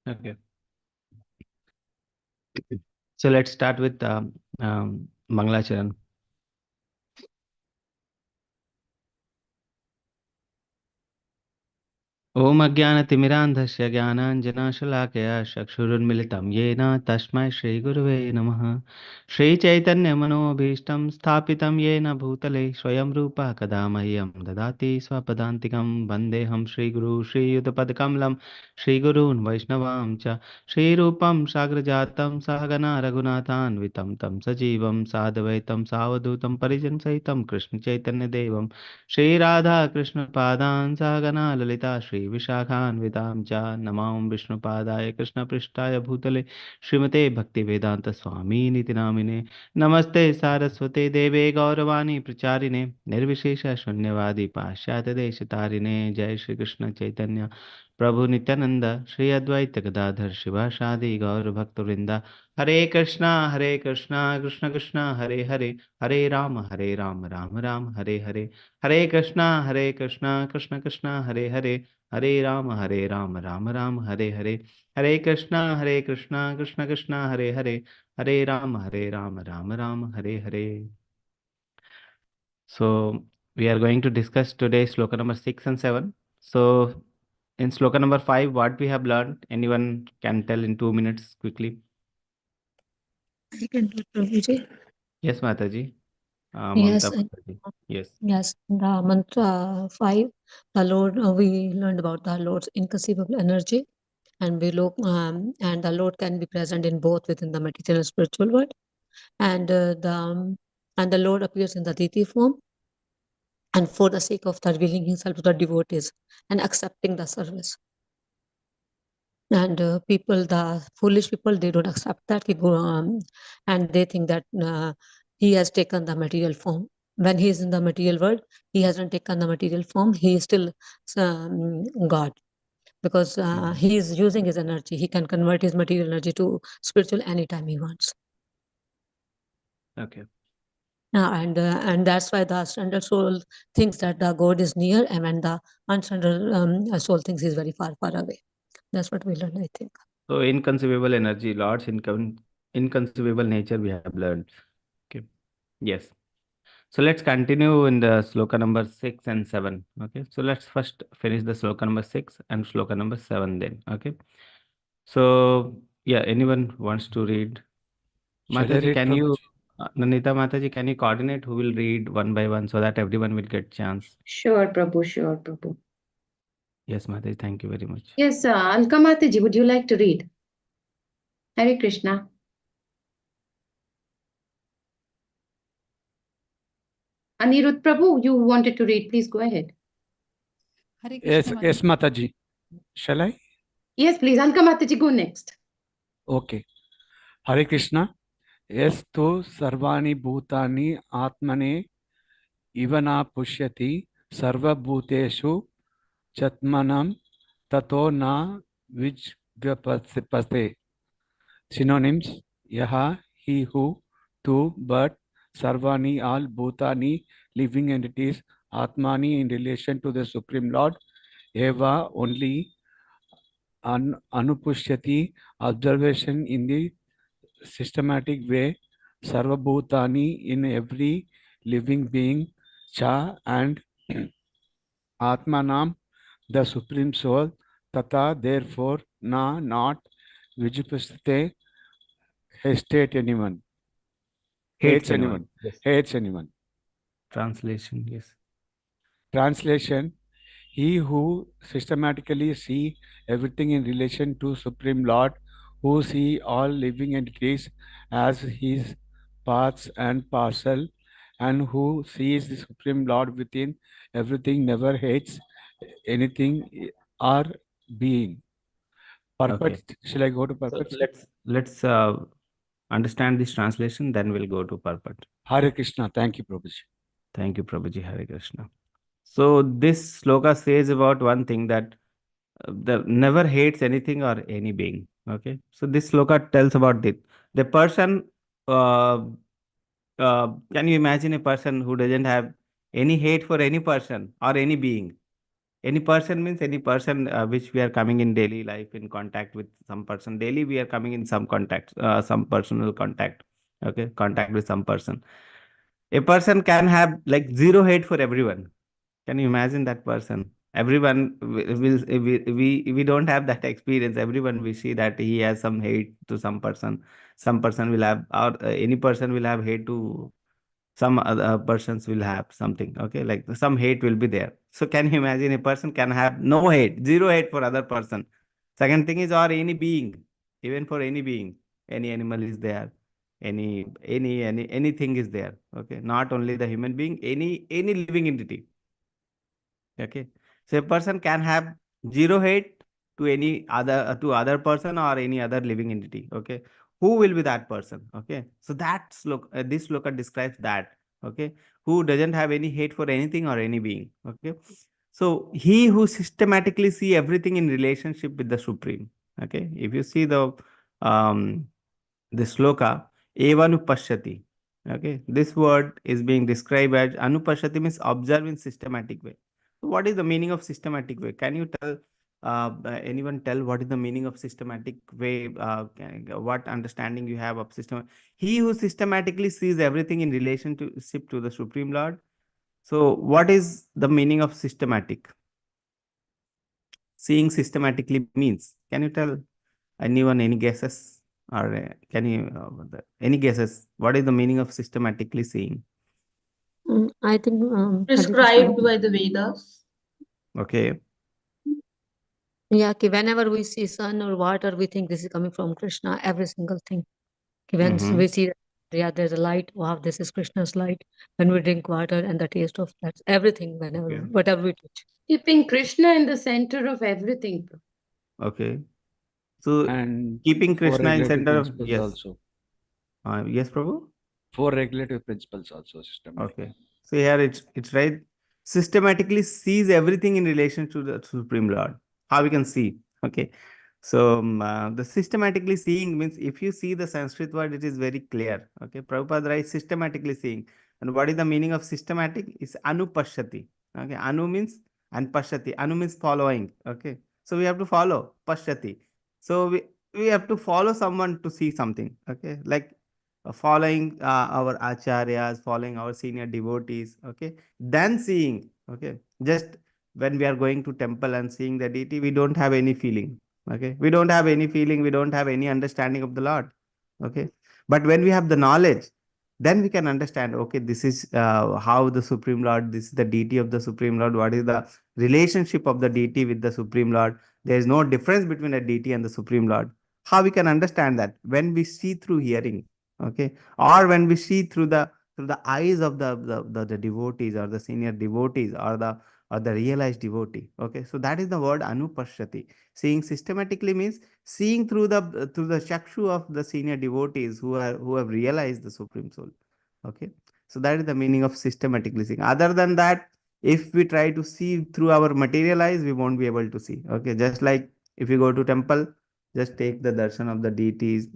Okay. So let's start with Mangalacharan. ॐ अज्ञानतिमिरान्धस्य ज्ञानाञ्जनशलाकया चक्षुरुन्मिलितं येन तस्मै श्रीगुरुवे नमः। श्रीचैतन्यमनोभीष्टं स्थापितं येन भूतले स्वयं रूपः कदा मह्यं ददाति स्वपदान्तिकं वन्देऽहं श्रीगुरुं श्रीयुतपदकमलं श्रीगुरून् वैष्णवां च श्रीरूपं साग्रजातं सहगना रघुनाथान्वितं तं सजीवं साद्वैतं सावधूतं परिजनसहितं कृष्णचैतन्यदेवं श्रीराधा कृष्णपादान् सहगना ललिता श्रीविशाखान्वितां च नमां विष्णुपादाय कृष्णपृष्ठाय भूतले श्रीमते भक्तिवेदान्तस्वामिनिति नामिने। नमस्ते सारस्वते देवे गौरवाणी प्रचारिणे निर्विशेष शून्यवादी पाश्चात्यदेशतारिणे। जय श्री कृष्ण चैतन्य प्रभु नित्यानंद श्री अद्वैत गदाधर शिवासादि गौर भक्तवृंदा। हरे कृष्णा कृष्ण कृष्ण हरे हरे, हरे राम राम राम हरे हरे, हरे कृष्णा कृष्ण कृष्ण हरे राम राम हरे हरे, हरे कृष्णा कृष्ण कृष्ण हरे Ram Ram Hare Hare. So we are going to discuss today sloka number 6 and 7. So in sloka number 5, what we have learned, anyone can tell in 2 minutes quickly? I can do it, Prabhuji. Yes, Mataji. Yes, Mamta Mataji. Yes. yes. The mantra 5, the Lord, we learned about the Lord's inconceivable energy, and and the Lord can be present in both within the material and spiritual world, and the Lord appears in the deity form, and for the sake of the revealing Himself to the devotees and accepting the service. And people, the foolish people, they don't accept that, and they think that He has taken the material form. When He is in the material world, He hasn't taken the material form. He is still God, because He is using His energy. He can convert His material energy to spiritual anytime He wants. Okay. And that's why the standard soul thinks that the God is near, and when the unstandard soul thinks He's very far, far away. That's what we learned, I think. So inconceivable energy, Lord's inconceivable nature we have learned. Okay. Yes. So let's continue in the sloka number 6 and 7. Okay. So let's first finish the sloka number 6 and sloka number 7 then. Okay. So yeah, anyone wants to read? Shall I Mataji, read, can you, Prabhuji? Nanita Mataji, can you coordinate who will read one by one so that everyone will get chance? Sure, Prabhu, sure, Prabhu. Yes, Mataji, thank you very much. Yes, Alka Mataji, would you like to read? Hare Krishna. Anirudh Prabhu, you wanted to read, please go ahead. Hare Yes, Krishna, yes, Mataji. Shall I? Yes, please, Alka Mataji, go next. Okay. Hare Krishna. Yes, tu sarvani bhutani atmane ivana pushyati sarva bhuteshu chatmanam tato na vijvapasate. Synonyms: yaha, he who, tu, but, sarvani, all, bhutani, living entities, atmani, in relation to the Supreme Lord, eva, only, anupushyati, observation in the systematic way, sarvabhutani, in every living being, cha, and atmanam, the Supreme Soul, tata, therefore, na, not, vijupasate, hesitate anyone. Hates anyone. Yes. Hates anyone. Translation, yes. Translation: he who systematically see everything in relation to Supreme Lord, who see all living entities as his parts and parcel, and who sees the Supreme Lord within everything, never hates anything or being. Okay. Purport. Shall I go to So purport? let's understand this translation, then we'll go to purport. Hare Krishna. Thank you, Prabhuji. Thank you, Prabhuji. Hare Krishna. So this sloka says about one thing, that the never hates anything or any being. Okay. So this sloka tells about it. The person, uh, can you imagine a person who doesn't have any hate for any person or any being? Any person means any person which we are coming in daily life in contact with some person. Daily we are coming in some contact, some personal contact. Okay, contact with some person. A person can have like zero hate for everyone. Can you imagine that person? Everyone we don't have that experience. Everyone we see that he has some hate to some person. Some person will have, or any person will have hate to some other persons will have something. Okay, like some hate will be there. So can you imagine a person can have no hate, zero hate for other person? Second thing is, or any being, even for any being, any animal is there, anything is there. Okay, not only the human being, any living entity. Okay, so a person can have zero hate to any other, to other person or any other living entity. Okay, who will be that person? Okay, so that's look, this sloka describes that. Okay, who doesn't have any hate for anything or any being. Okay, so he who systematically see everything in relationship with the supreme. Okay, if you see um the sloka, evanupashyati. Okay, this word is being described as anupashyati, means observe in systematic way. So what is the meaning of systematic way? Can you tell, anyone tell what is the meaning of systematic way? What understanding you have of system? He who systematically sees everything in relationship to the Supreme Lord. So what is the meaning of systematic? Seeing systematically means, can you tell anyone, any guesses? Or can you, any guesses? What is the meaning of systematically seeing? I think Hare Krishna. Prescribed by the Vedas. Okay. Yeah, okay, whenever we see sun or water, we think this is coming from Krishna, every single thing. Okay, when Mhm. we see, yeah, there's a light, wow, this is Krishna's light. When we drink water and the taste of that, everything, whenever, Okay. whatever we touch. Keeping Krishna in the center of everything. Okay. So And keeping four Krishna in regulative center of, principles yes. also. Yes, Prabhu. Four regulative principles also systematic. Okay. So here it's right. Systematically sees everything in relation to the Supreme Lord. How we can see? Okay. So the systematically seeing means, if you see the Sanskrit word, it is very clear. Okay. Prabhupada writes systematically seeing. And what is the meaning of systematic? It's anupashyati. Okay. Anu means and pashyati. Anu means following. Okay. So we have to follow pashyati. So we have to follow someone to see something. Okay. Like following our acharyas, following our senior devotees. Okay, then seeing. Okay, just when we are going to temple and seeing the deity, we don't have any feeling. Okay, we don't have any feeling, we don't have any understanding of the Lord. Okay, but when we have the knowledge, then we can understand, okay, this is how the Supreme Lord, this is the deity of the Supreme Lord, what is the relationship of the deity with the Supreme Lord. There is no difference between a deity and the Supreme Lord. How we can understand that? When we see through hearing. Okay, or when we see through the eyes of the devotees, or the senior devotees, or the realized devotee. Okay, so that is the word anupashyati. Seeing systematically means seeing through the chakshu of the senior devotees who have realized the supreme soul. Okay, so that is the meaning of systematically seeing. Other than that, if we try to see through our material eyes, we won't be able to see. Okay, just like if you go to temple, just take the darshan of the deities,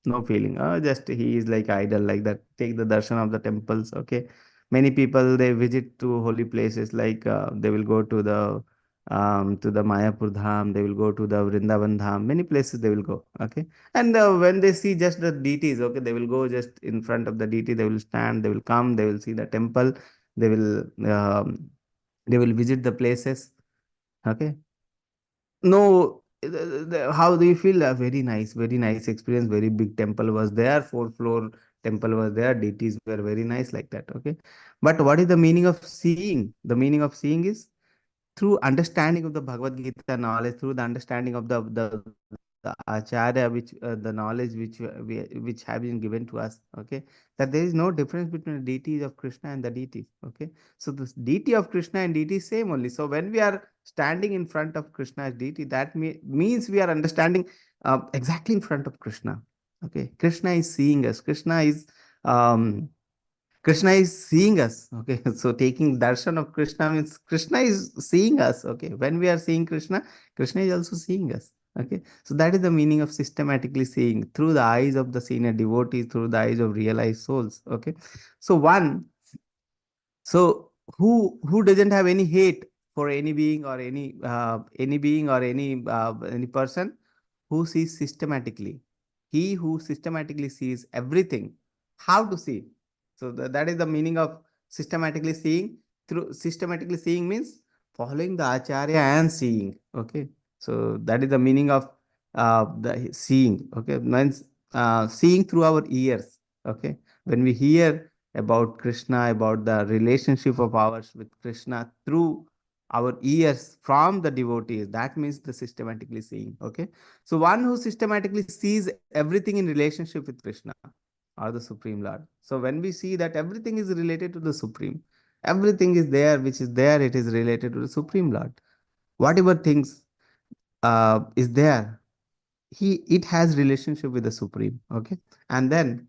no feeling. Just he is like idol, like that. Take the darshan of the temples. Okay, many people, they visit to holy places, like they will go to the Mayapur Dham, they will go to the Vrindavan Dham, many places they will go. Okay, and when they see just the deities, okay, they will go just in front of the deity, they will stand, they will come, they will see the temple, they will visit the places. Okay, no, how do you feel? Very nice experience. Very big temple was there, 4 floor temple was there. Deities were very nice, like that. Okay, but what is the meaning of seeing? The meaning of seeing is through understanding of the Bhagavad Gita knowledge, through the understanding of the acharya, which the knowledge which have been given to us. Okay, that there is no difference between the deities of Krishna and the deities. Okay, so the deity of Krishna and deity is same only. So when we are standing in front of Krishna as deity, that means we are understanding exactly in front of Krishna. Okay, Krishna is seeing us. Um, Krishna is seeing us. Okay, so taking darshan of Krishna means Krishna is seeing us. Okay, when we are seeing Krishna, Krishna is also seeing us. Okay, so that is the meaning of systematically seeing through the eyes of the senior devotees, through the eyes of realized souls. Okay, so one, so who doesn't have any hate for any being or any person who sees systematically. He who systematically sees everything. How to see? So that is the meaning of systematically seeing. Through systematically seeing means following the acharya and seeing. Okay, so that is the meaning of the seeing. Okay, means seeing through our ears. Okay, when we hear about Krishna, about the relationship of ours with Krishna through our ears from the devotees, that means the systematically seeing. Okay, so one who systematically sees everything in relationship with Krishna or the Supreme Lord. So when we see that everything is related to the Supreme, everything is there, which is there, it is related to the Supreme Lord. Whatever things is there, it has relationship with the Supreme. Okay, and then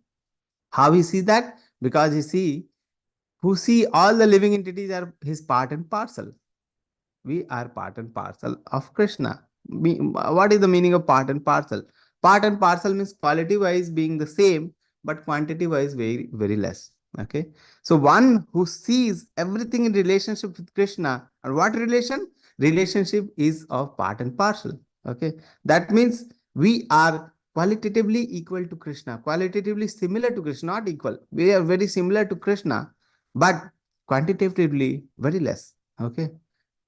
how he see that? Because he see who see all the living entities are his part and parcel. We are part and parcel of Krishna. What is the meaning of part and parcel? Part and parcel means quality wise being the same, but quantity wise very, very less. Okay. So one who sees everything in relationship with Krishna, and what relation? Relationship is of part and parcel. Okay. That means we are qualitatively equal to Krishna, qualitatively similar to Krishna, not equal. We are very similar to Krishna, but quantitatively very less. Okay,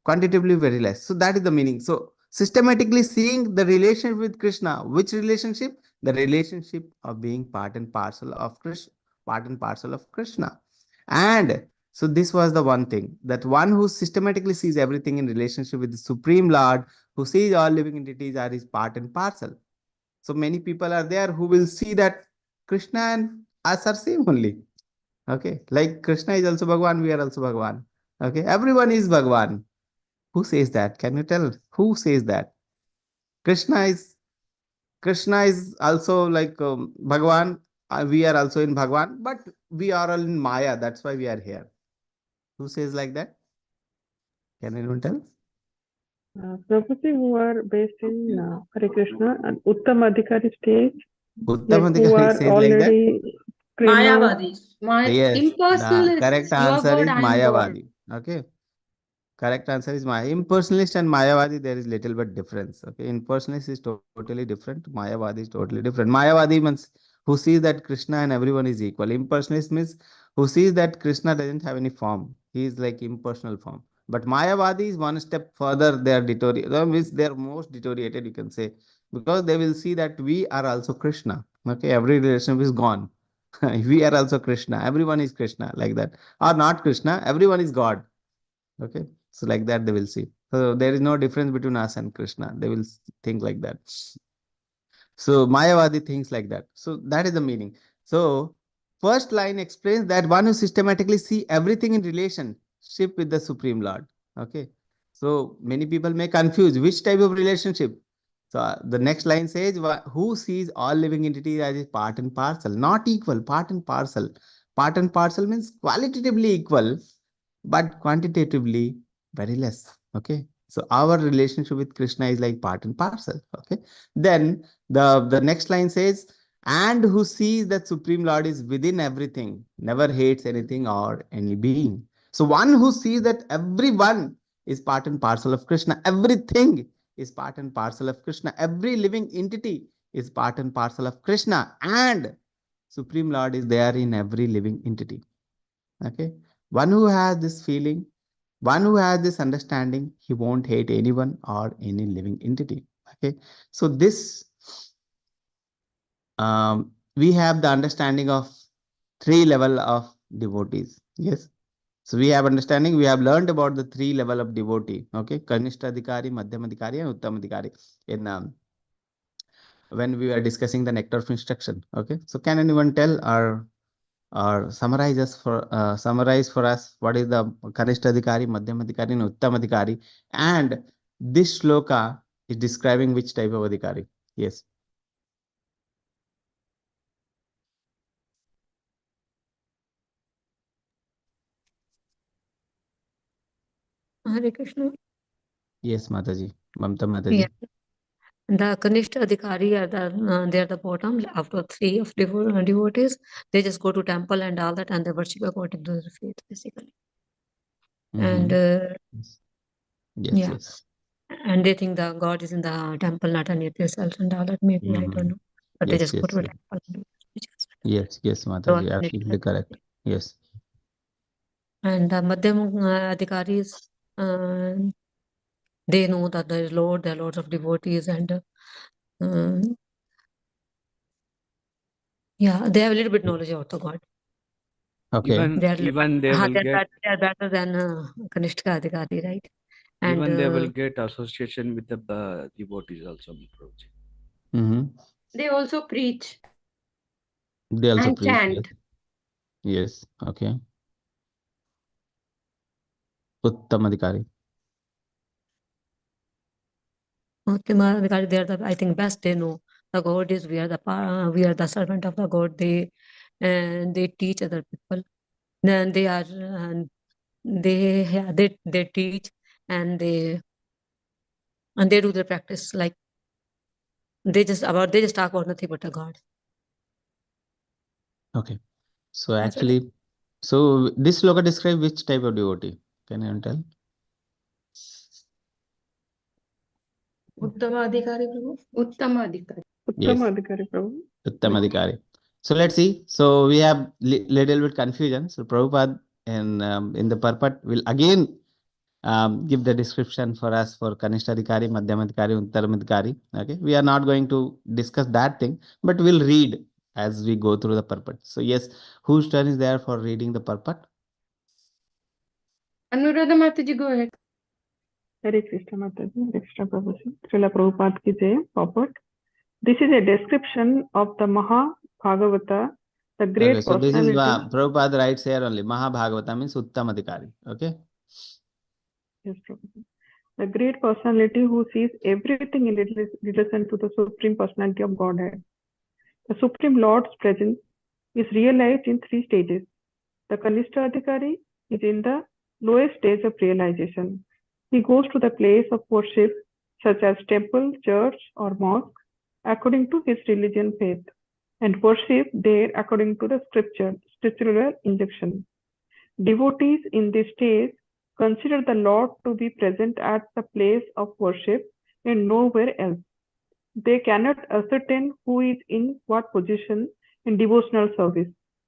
quantitatively very less. So that is the meaning. So systematically seeing the relationship with Krishna. Which relationship? The relationship of being part and parcel of Krishna, part and parcel of Krishna. And so this was the one thing, that one who systematically sees everything in relationship with the Supreme Lord, who sees all living entities are his part and parcel. So many people are there who will see that Krishna and us are same only. Okay, like Krishna is also Bhagwan, we are also Bhagwan. Okay, everyone is Bhagwan. Who says that? Can you tell? Who says that? Krishna is Krishna is also like Bhagwan. We are also in Bhagwan, but we are all in Maya. That's why we are here. Who says like that? Can anyone tell? Prabhuji, who are based in Hare Krishna and Uttam Adhikari stage, Uttam like who Adhikari are says like that? already prema. Mayavadis. Yes. The Impersonalists, correct you are answer God, is I am God. Mayavadi. Okay. Correct answer is Maya. Impersonalist and Mayavadi, there is little bit difference. Okay. Impersonalist is totally different. Mayavadi is totally different. Mayavadi means who sees that Krishna and everyone is equal. Impersonalist means who sees that Krishna doesn't have any form. He is like impersonal form. But Mayavadi is one step further. They are deteriorated. Means they are most deteriorated, you can say, because they will see that we are also Krishna. Okay. Every relationship is gone. We are also Krishna. Everyone is Krishna, like that. Or not Krishna. Everyone is God. Okay, so like that they will see. So there is no difference between us and Krishna. They will think like that. So Mayavadi thinks like that. So that is the meaning. So first line explains that one who systematically see everything in relationship with the Supreme Lord. Okay. So many people may confuse which type of relationship. So the next line says who sees all living entities as a part and parcel, not equal, part and parcel. Part and parcel means qualitatively equal, but quantitatively very less. Okay. So our relationship with Krishna is like part and parcel. Okay. Then the next line says, and who sees that Supreme Lord is within everything, never hates anything or any being. So one who sees that everyone is part and parcel of Krishna, everything is part and parcel of Krishna, every living entity is part and parcel of Krishna, and Supreme Lord is there in every living entity. Okay. One who has this feeling, one who has this understanding, he won't hate anyone or any living entity. Okay. So this we have the understanding of three level of devotees. Yes. So we have understanding, we have learned about the three level of devotee. Okay. Kanishta Adhikari, Madhyam Adhikari, and Uttam Adhikari in when we were discussing the nectar of instruction. Okay. So can anyone tell or summarize for us what is the Kanishta Adhikari, Madhyam Adhikari, and Uttam Adhikari, and this shloka is describing which type of Adhikari? Yes. Hare Krishna. Yes, Mataji. Mamta Mataji. Yeah. The Kanishta Adhikari are they are the bottom after three of devotees. They just go to temple and all that, and they worship according to their faith, basically. And Yes. Yes, Yeah. yes. And they think the God is in the temple, not near themselves and all that. Maybe I don't know. But they Yes, just go yes, to a yes. temple and do rituals. Yes, yes, So Mataji, absolutely correct. Yes. And Madhyam Adhikaris, they know that there is Lord, there are lots of devotees, and yeah, they have a little bit knowledge about the God. Okay. Even they will get They are better than Kanishka Adhikari, right? And even they will get association with the devotees also, Prabhuji. Mm-hmm. They also preach They also and preach. Yes. chant. Yes. Okay. Uttamadhikari. Uttima Adhikari, they are the, I think, best. They know the God is we are the servant of the God. They teach other people. Then they are they teach and they do the practice, like they just talk about nothing but a God. Okay. So That's what actually, so this sloka describes which type of devotee? Can you tell? Uttama Adhikari, Prabhu. Uttama Adhikari. Yes. Uttamadhikari, Prabhu. Uttamadhikari. So let's see. So we have little bit confusion. So Prabhupada in the purport will again give the description for us for Kanishtadhikari, Madhyamadhikari, Uttaramadhikari. Okay. We are not going to discuss that thing, but we'll read as we go through the purport. So yes, whose turn is there for reading the purport? Anuradha Mataji, go ahead. Hare Krishna Mataji, Hare Krishna Prabhuji. Srila Prabhupada ki jai. Purport. This is a description of the Mahabhagavata, the great Okay, so this is personality. Prabhupada writes here only. Mahabhagavata means Uttamadhikari. Okay. Yes, Prabhuji. The great personality who sees everything in relation to the Supreme Personality of Godhead. The Supreme Lord's presence is realized in 3 stages. The Kanishta Adhikari is in the lowest stage of realization. He goes to the place of worship such as temple, church or mosque according to his religion faith and worship there according to the scriptural injunction. Devotees in this stage consider the Lord to be present at the place of worship and nowhere else. They cannot ascertain who is in what position in devotional service,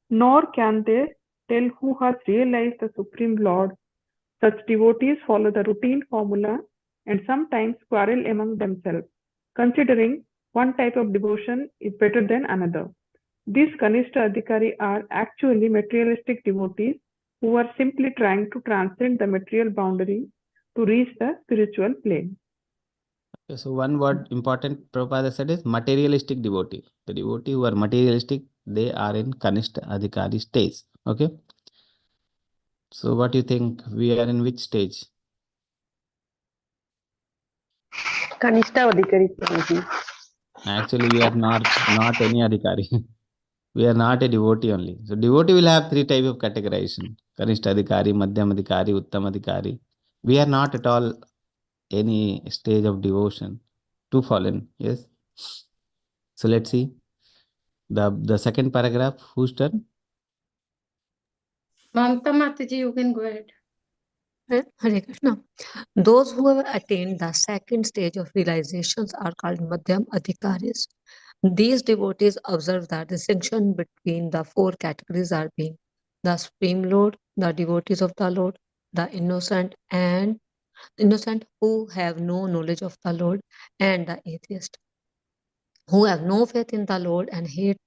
nor can they tell who has realized the Supreme Lord. Such devotees follow the routine formula and sometimes quarrel among themselves, considering one type of devotion is better than another. These Kanishta Adhikari are actually materialistic devotees who are simply trying to transcend the material boundary to reach the spiritual plane. Okay, so one word important Prabhupada said is materialistic devotee. The devotee who are materialistic, they are in Kanishta Adhikari stage. Okay. So what do you think? We are in which stage? Kanishta Adhikari Prabhuji. Actually, we are not any Adhikari. We are not a devotee only. So devotee will have 3 type of categorization. Kanishta Adhikari, Madhyam Adhikari, Uttam Adhikari. We are not at all any stage of devotion to fallen. Yes. So let's see. The second paragraph, whose turn? Mamta Mataji, you can go ahead. Hare Krishna. Those who have attained the second stage of realizations are called Madhyam Adhikaris. These devotees observe the distinction between the 4 categories are being the Supreme Lord, the devotees of the Lord, the innocent who have no knowledge of the Lord, and the atheist who have no faith in the Lord and hate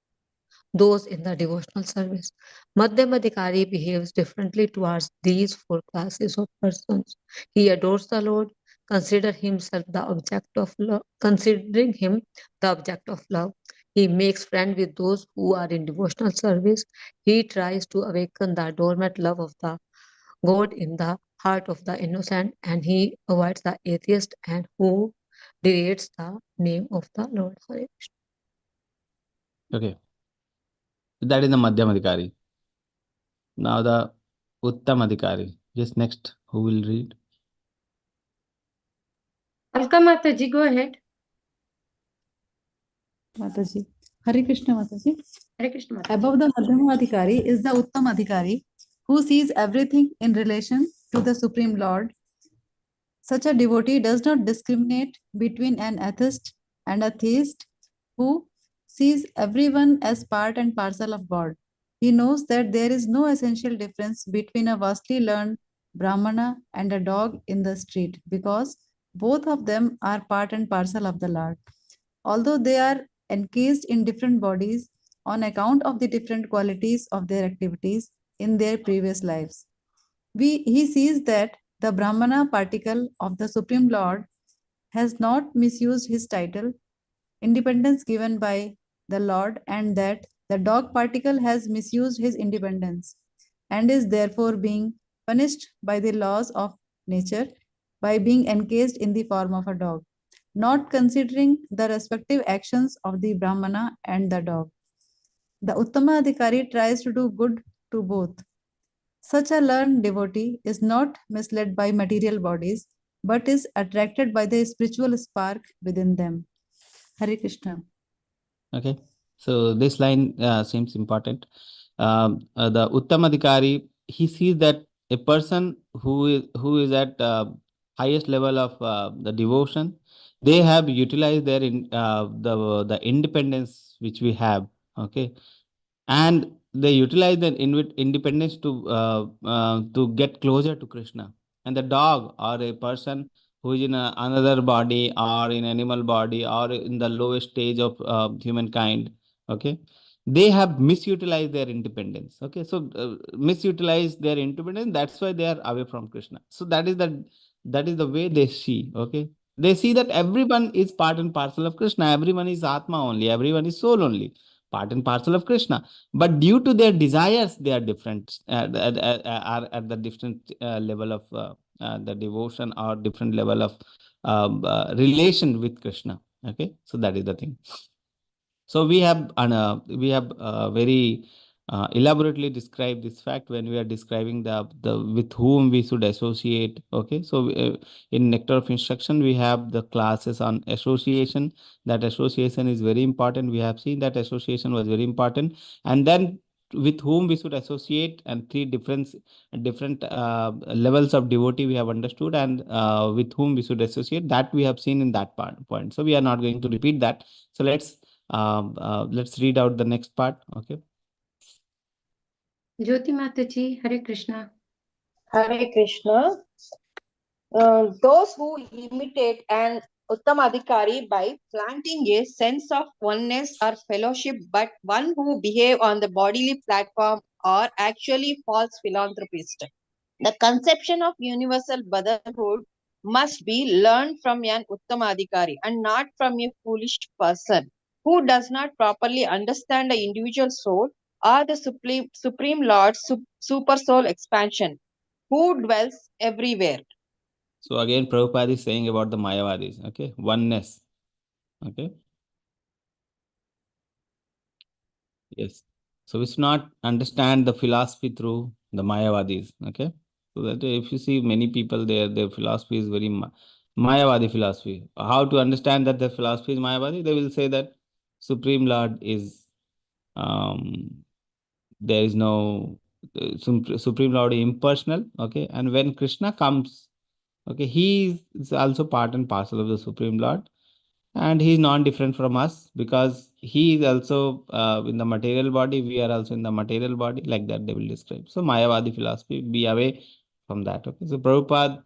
those in the devotional service. Madhyamadhikari behaves differently towards these 4 classes of persons. He adores the Lord, considering him the object of love. He makes friends with those who are in devotional service. He tries to awaken the dormant love of the God in the heart of the innocent, and he avoids the atheist and who degrades the name of the Lord. Hare Krishna. Okay. That is the Madhyam Adhikari. Now the Uttam Adhikari. Yes, next. Who will read? Alka Mataji, go ahead. Mataji. Hare Krishna Mataji. Hare Krishna Mataji. Above the Madhyama Adhikari is the Uttam Adhikari who sees everything in relation to the Supreme Lord. Such a devotee does not discriminate between an atheist and a theist who sees everyone as part and parcel of God. He knows that there is no essential difference between a vastly learned Brahmana and a dog in the street because both of them are part and parcel of the Lord. Although they are encased in different bodies on account of the different qualities of their activities in their previous lives. He sees that the Brahmana particle of the Supreme Lord has not misused his title, independence given by the Lord, and that the dog particle has misused his independence and is therefore being punished by the laws of nature by being encased in the form of a dog, not considering the respective actions of the Brahmana and the dog. The Uttama Adhikari tries to do good to both. Such a learned devotee is not misled by material bodies, but is attracted by the spiritual spark within them. Hare Krishna. Okay, so this line seems important. The Uttamadhikari, he sees that a person who is at highest level of the devotion, they have utilized their the independence which we have. Okay, and they utilize their independence to get closer to Krishna. And the dog or a person who is in another body or in animal body or in the lowest stage of humankind, okay, they have misutilized their independence. Okay, so misutilized their independence, that's why they are away from Krishna. So that is the way they see. Okay, they see that everyone is part and parcel of Krishna, everyone is Atma only, everyone is soul only, part and parcel of Krishna. But due to their desires, they are different, are at the different level of the devotion or different level of relation with Krishna. Okay, so that is the thing. So we have very elaborately described this fact when we are describing the with whom we should associate. Okay, so in Nectar of Instruction we have the classes on association. That association is very important. We have seen that association was very important, and then with whom we should associate, and three different levels of devotee we have understood, and with whom we should associate, that we have seen in that point. So we are not going to repeat that. So let's read out the next part. Okay. Jyoti Mataji, Hare Krishna. Hare Krishna. Those who imitate an Uttamadhikari by planting a sense of oneness or fellowship, but one who behave on the bodily platform are actually false philanthropists. The conception of universal brotherhood must be learned from an Uttamadhikari and not from a foolish person who does not properly understand the individual soul or the Supreme Lord's super soul expansion, who dwells everywhere. So again, Prabhupada is saying about the Mayavadis. Okay, oneness. Okay. Yes. So we should not understand the philosophy through the Mayavadis. Okay. So that if you see many people there, their philosophy is very Mayavadi philosophy. How to understand that the philosophy is Mayavadi? They will say that Supreme Lord is there is no Supreme Lord is impersonal. Okay. And when Krishna comes, okay, he is also part and parcel of the Supreme Lord. And he is non-different from us because he is also in the material body. We are also in the material body, like that they will describe. So Mayavadi philosophy, be away from that. Okay. So Prabhupada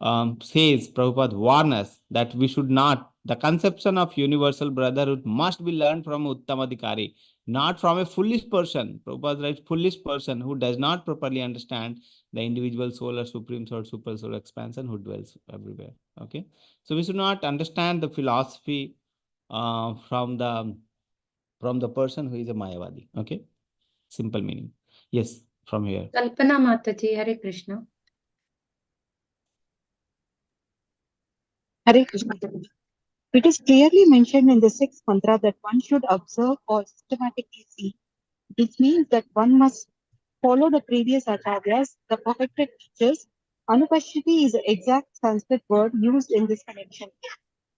Prabhupada warns us that we should not, the conception of universal brotherhood must be learned from Uttamadhikari, not from a foolish person. Prabhupada writes, foolish person who does not properly understand the individual soul or supreme soul, super soul expansion who dwells everywhere. Okay. So we should not understand the philosophy from the person who is a Mayavadi. Okay. Simple meaning. Yes, from here. Kalpana Mataji, Hare Krishna. Hare Krishna. It is clearly mentioned in the sixth mantra that one should observe or systematically see. This means that one must follow the previous acharyas, the perfected teachers. Anupashyati is the exact Sanskrit word used in this connection.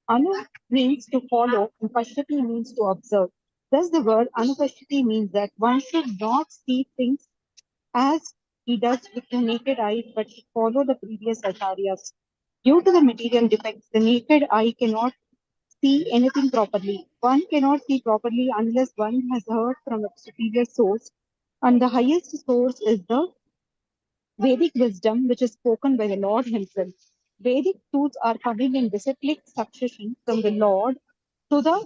Anu means to follow and Pashyati means to observe. Thus the word Anupashyati means that one should not see things as he does with the naked eye, but should follow the previous acharyas. Due to the material defects, the naked eye cannot see anything properly. One cannot see properly unless one has heard from a superior source, and the highest source is the Vedic wisdom, which is spoken by the Lord Himself. Vedic truths are coming in disciplic succession from the Lord to the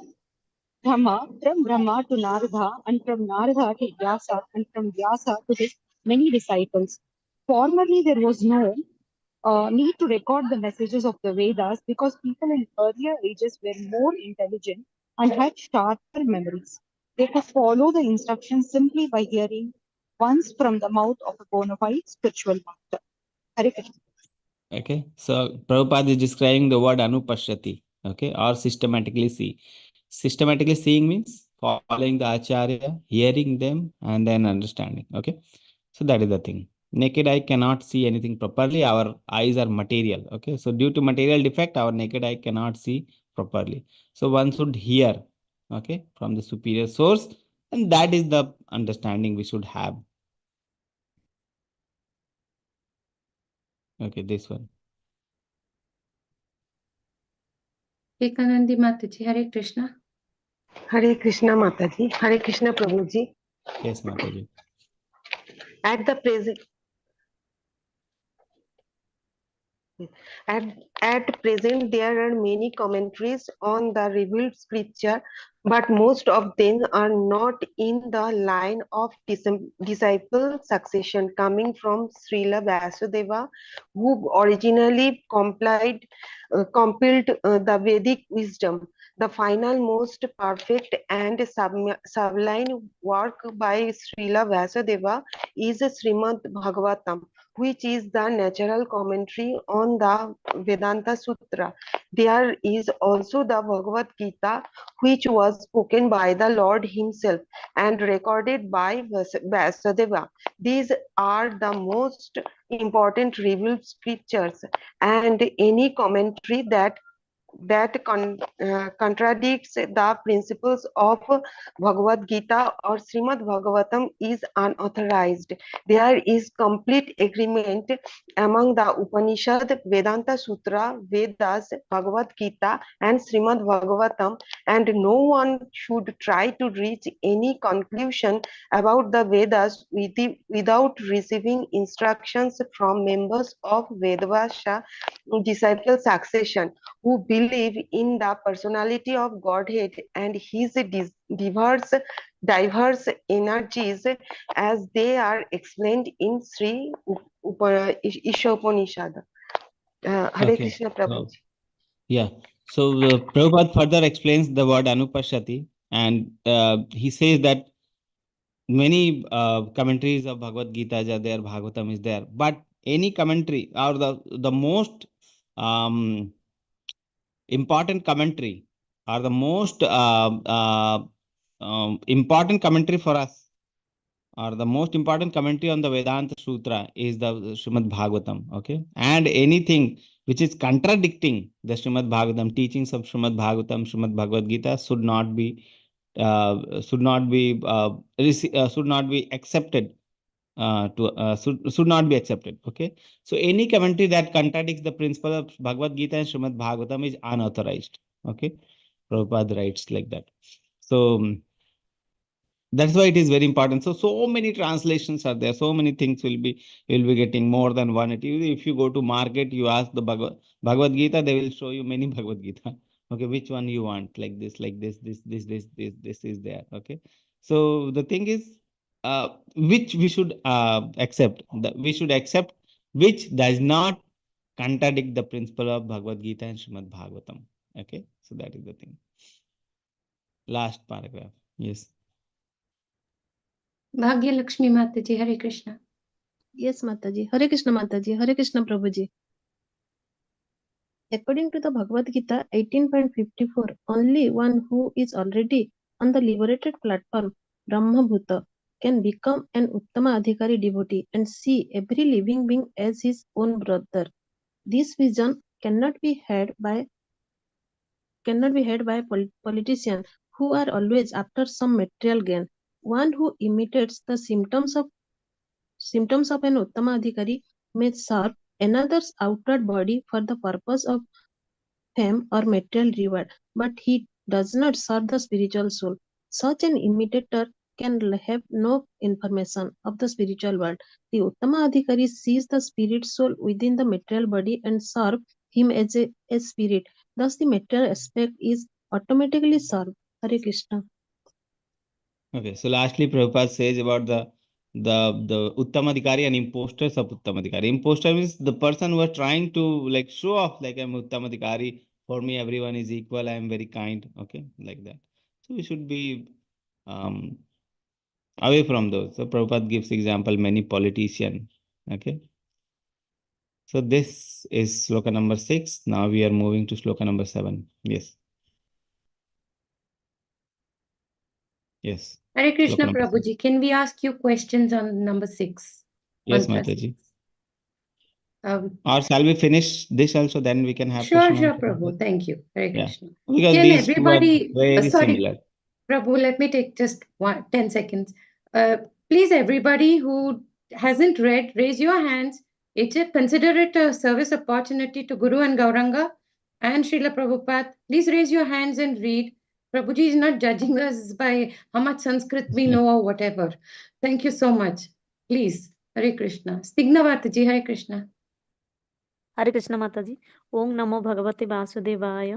Brahma, from Brahma to Narada, and from Narada to Vyasa, and from Vyasa to his many disciples. Formerly, there was no need to record the messages of the Vedas because people in earlier ages were more intelligent and had sharper memories. They could follow the instructions simply by hearing once from the mouth of a bona fide spiritual master. Hare Krishna. Okay, so Prabhupada is describing the word anupashyati, okay, or systematically see. Systematically seeing means following the acharya, hearing them, and then understanding. Okay, so that is the thing. Naked eye cannot see anything properly. Our eyes are material. Okay, so due to material defect, our naked eye cannot see properly. So one should hear, okay, from the superior source, and that is the understanding we should have. Okay, this one. Vikanandi Mataji, Hare Krishna. Hare Krishna Mataji, Hare Krishna Prabhuji. Yes, Mataji. At the present, at present, there are many commentaries on the revealed scripture, but most of them are not in the line of disciple succession coming from Srila Vasudeva, who originally compiled the Vedic wisdom. The final, most perfect and sublime work by Srila Vasudeva is Srimad Bhagavatam, which is the natural commentary on the Vedanta Sutra. There is also the Bhagavad Gita, which was spoken by the Lord Himself and recorded by Vasudeva. These are the most important revealed scriptures, and any commentary that contradicts the principles of Bhagavad Gita or Srimad Bhagavatam is unauthorized. There is complete agreement among the Upanishad, Vedanta Sutra, Vedas, Bhagavad Gita, and Srimad Bhagavatam, and no one should try to reach any conclusion about the Vedas without receiving instructions from members of Vedvasha disciple succession who believe in the personality of Godhead and his diverse energies as they are explained in Sri Isopanisad. Hare Okay. Krishna Prabhuji. Yeah. So Prabhupada further explains the word anupashyati, and he says that many commentaries of Bhagavad Gita are there, Bhagavatam is there, but any commentary or the most important commentary or the most important commentary for us or the most important commentary on the Vedanta Sutra is the Srimad Bhagavatam. Okay, and anything which is contradicting the Srimad Bhagavatam, teachings of Srimad Bhagavatam, Srimad Bhagavad Gita should not be accepted. Should not be accepted. Okay, so any commentary that contradicts the principle of Bhagavad Gita and Srimad Bhagavatam is unauthorized. Okay, Prabhupada writes like that. So that's why it is very important. So many translations are there. So many things will be getting more than one. If you go to market, you ask the Bhagavad Gita, they will show you many Bhagavad Gita. Okay, which one you want? Like this, this is there. Okay, so the thing is, which we should accept. We should accept which does not contradict the principle of Bhagavad Gita and Srimad Bhagavatam. Okay, so that is the thing. Last paragraph. Yes. Bhagya Lakshmi Mataji, Hare Krishna. Yes, Mataji. Hare Krishna Mataji. Hare Krishna Prabhuji. According to the Bhagavad Gita 18.54, only one who is already on the liberated platform, Brahma Bhuta, can become an Uttama Adhikari devotee and see every living being as his own brother. This vision cannot be had by politicians who are always after some material gain. One who imitates the symptoms of an Uttama Adhikari may serve another's outward body for the purpose of fame or material reward, but he does not serve the spiritual soul. Such an imitator can have no information of the spiritual world. The Uttama Adhikari sees the spirit soul within the material body and serve him as a spirit. Thus, the material aspect is automatically served. Hare Krishna. Okay, so lastly, Prabhupada says about the Uttamadhikari and imposters of Uttamadhikari. Imposter means the person who are trying to like show off, like I'm Uttamadhikari. For me, everyone is equal. I am very kind. Okay, like that. So we should be um away from those. So Prabhupada gives example many politician. Okay. So this is sloka number 6. Now we are moving to sloka number 7. Yes. Yes. Hare Sloka Krishna number 7. Prabhuji, can we ask you questions on number 6? Yes, Mantra Mataji. 6? Um, Or shall we finish this also? Then we can have Sure, question sure, answer. Prabhu. Thank you. Hare Yeah. Krishna. Because Can these two are everybody, very sorry, similar. Prabhu, let me take just 10 seconds. Please, everybody who hasn't read, raise your hands. Consider it a service opportunity to Guru and Gauranga and Srila Prabhupada. Please raise your hands and read. Prabhuji is not judging us by how much Sanskrit we know or whatever. Thank you so much. Please, Hare Krishna. Stigna Vataji, Hare Krishna. हरे कृष्ण माता जी ओम नमो भगवते वासुदेवाय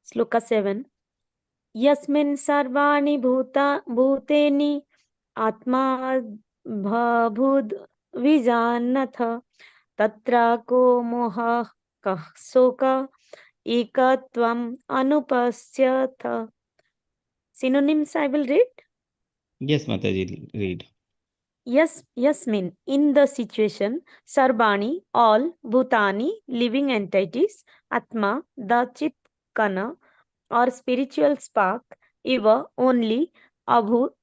श्लोक 7 यस्मिन् सर्वाणि भूतेनि आत्मा भूद् विजानथ तत्र को मोहः कः शोकः एकत्वम् अनुपश्यथ. Synonyms I will read. Yes, Mataji, read. Yes, yasmin, in the situation, sarvani, all, bhutani, living entities, atma, the chit kana, or spiritual spark, eva, only, abhut,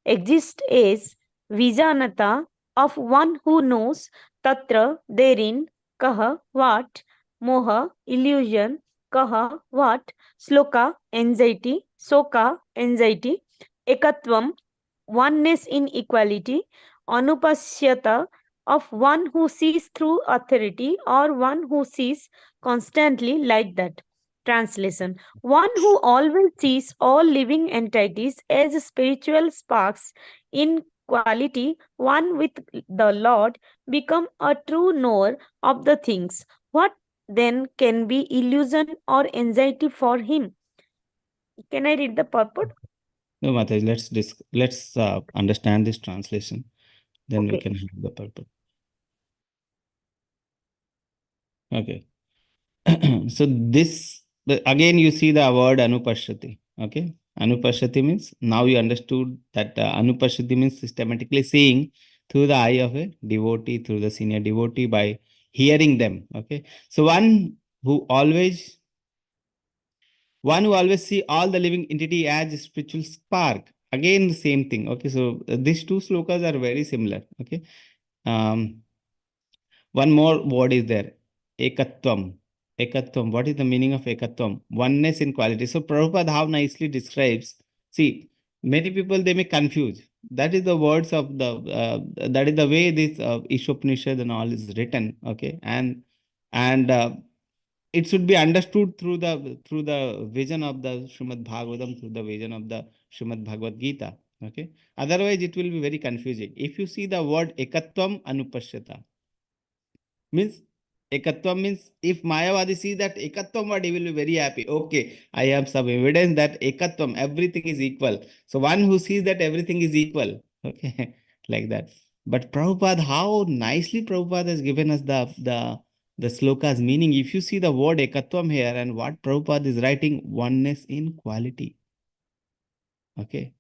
exist as, vijanata, of one who knows, tatra, therein, kaha, what, moha, illusion, kaha, what, sloka, anxiety, soka, anxiety, ekatvam, oneness in equality, anupashyata, of one who sees through authority or one who sees constantly like that. Translation: one who always sees all living entities as spiritual sparks in quality, one with the Lord, become a true knower of the things. What then can be illusion or anxiety for him? Can I read the purport? No, Mataji, let's understand this translation. Then we Okay. can have the purpose. Okay. So this, again, you see the word anupashyati. Okay. Anupashyati means, now you understood that anupashyati means systematically seeing through the eye of a devotee, through the senior devotee, by hearing them. Okay. So one who always see all the living entity as a spiritual spark. Again, the same thing. Okay. So these two slokas are very similar. Okay. One more word is there. Ekatvam. Ekatvam. What is the meaning of ekatvam? Oneness in quality. So Prabhupada how nicely describes. See, many people, they may confuse. That is the words of that is the way this Isopanisad and all is written. Okay. And it should be understood through the vision of the Srimad Bhagavatam, through the vision of the Srimad Bhagavad Gita. Okay. Otherwise, it will be very confusing. If you see the word ekatvam anupashyata, means ekatvam means, if Mayavadi sees that ekatvam word, he will be very happy. Okay, I have some evidence that ekatvam, everything is equal. So one who sees that everything is equal. Okay, like that. But Prabhupada, how nicely Prabhupada has given us the slokas meaning. If you see the word ekatvam here and what Prabhupada is writing, oneness in quality. Okay.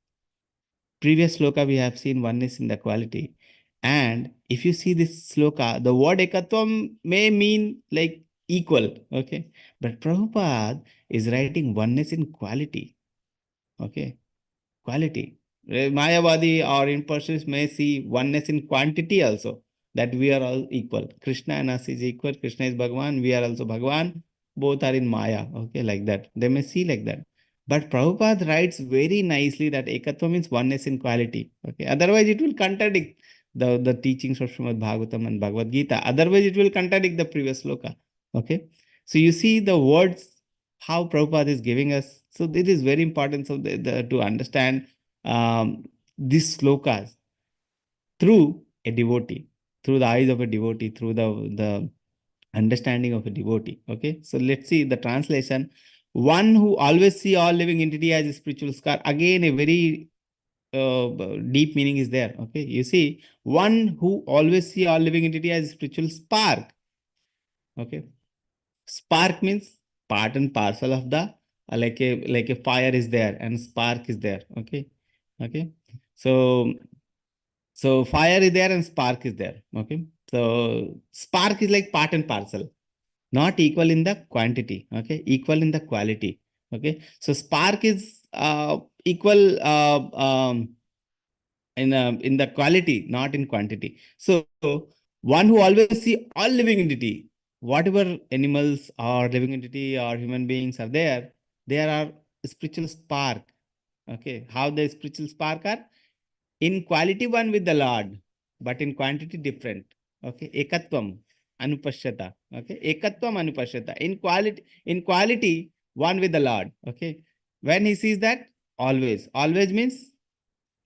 Previous sloka we have seen oneness in the quality. And if you see this sloka, the word ekatvam may mean like equal. Okay. But Prabhupada is writing oneness in quality. Okay. Quality. Mayavadi or impersonalists may see oneness in quantity also, that we are all equal. Krishna and us is equal. Krishna is Bhagavan. We are also Bhagavan. Both are in Maya. Okay, like that. They may see like that. But Prabhupada writes very nicely that ekatva means oneness in quality. Okay. Otherwise, it will contradict. the teachings of Srimad Bhagavatam and Bhagavad Gita. Otherwise, it will contradict the previous sloka. Okay. So you see the words, how Prabhupada is giving us. So it is very important to understand these slokas through a devotee, through the eyes of a devotee, through the understanding of a devotee. Okay. So let's see the translation. One who always see all living entity as a spiritual scar. Again, a very deep meaning is there. Okay. You see, one who always see all living entity as a spiritual spark. Okay. Spark means part and parcel of the like a fire is there and spark is there. Okay. Okay. So fire is there and spark is there. Okay. So spark is like part and parcel, not equal in the quantity. Okay. Equal in the quality. Okay. So spark is equal in the quality, not in quantity. So one who always see all living entity, whatever animals or living entity or human beings are there are spiritual spark. Okay. How the spiritual spark are? In quality one with the Lord, but in quantity different. Okay. Ekatvam anupashyata. Okay. Ekatvam anupashyata. In quality one with the Lord. Okay. When he sees that, always means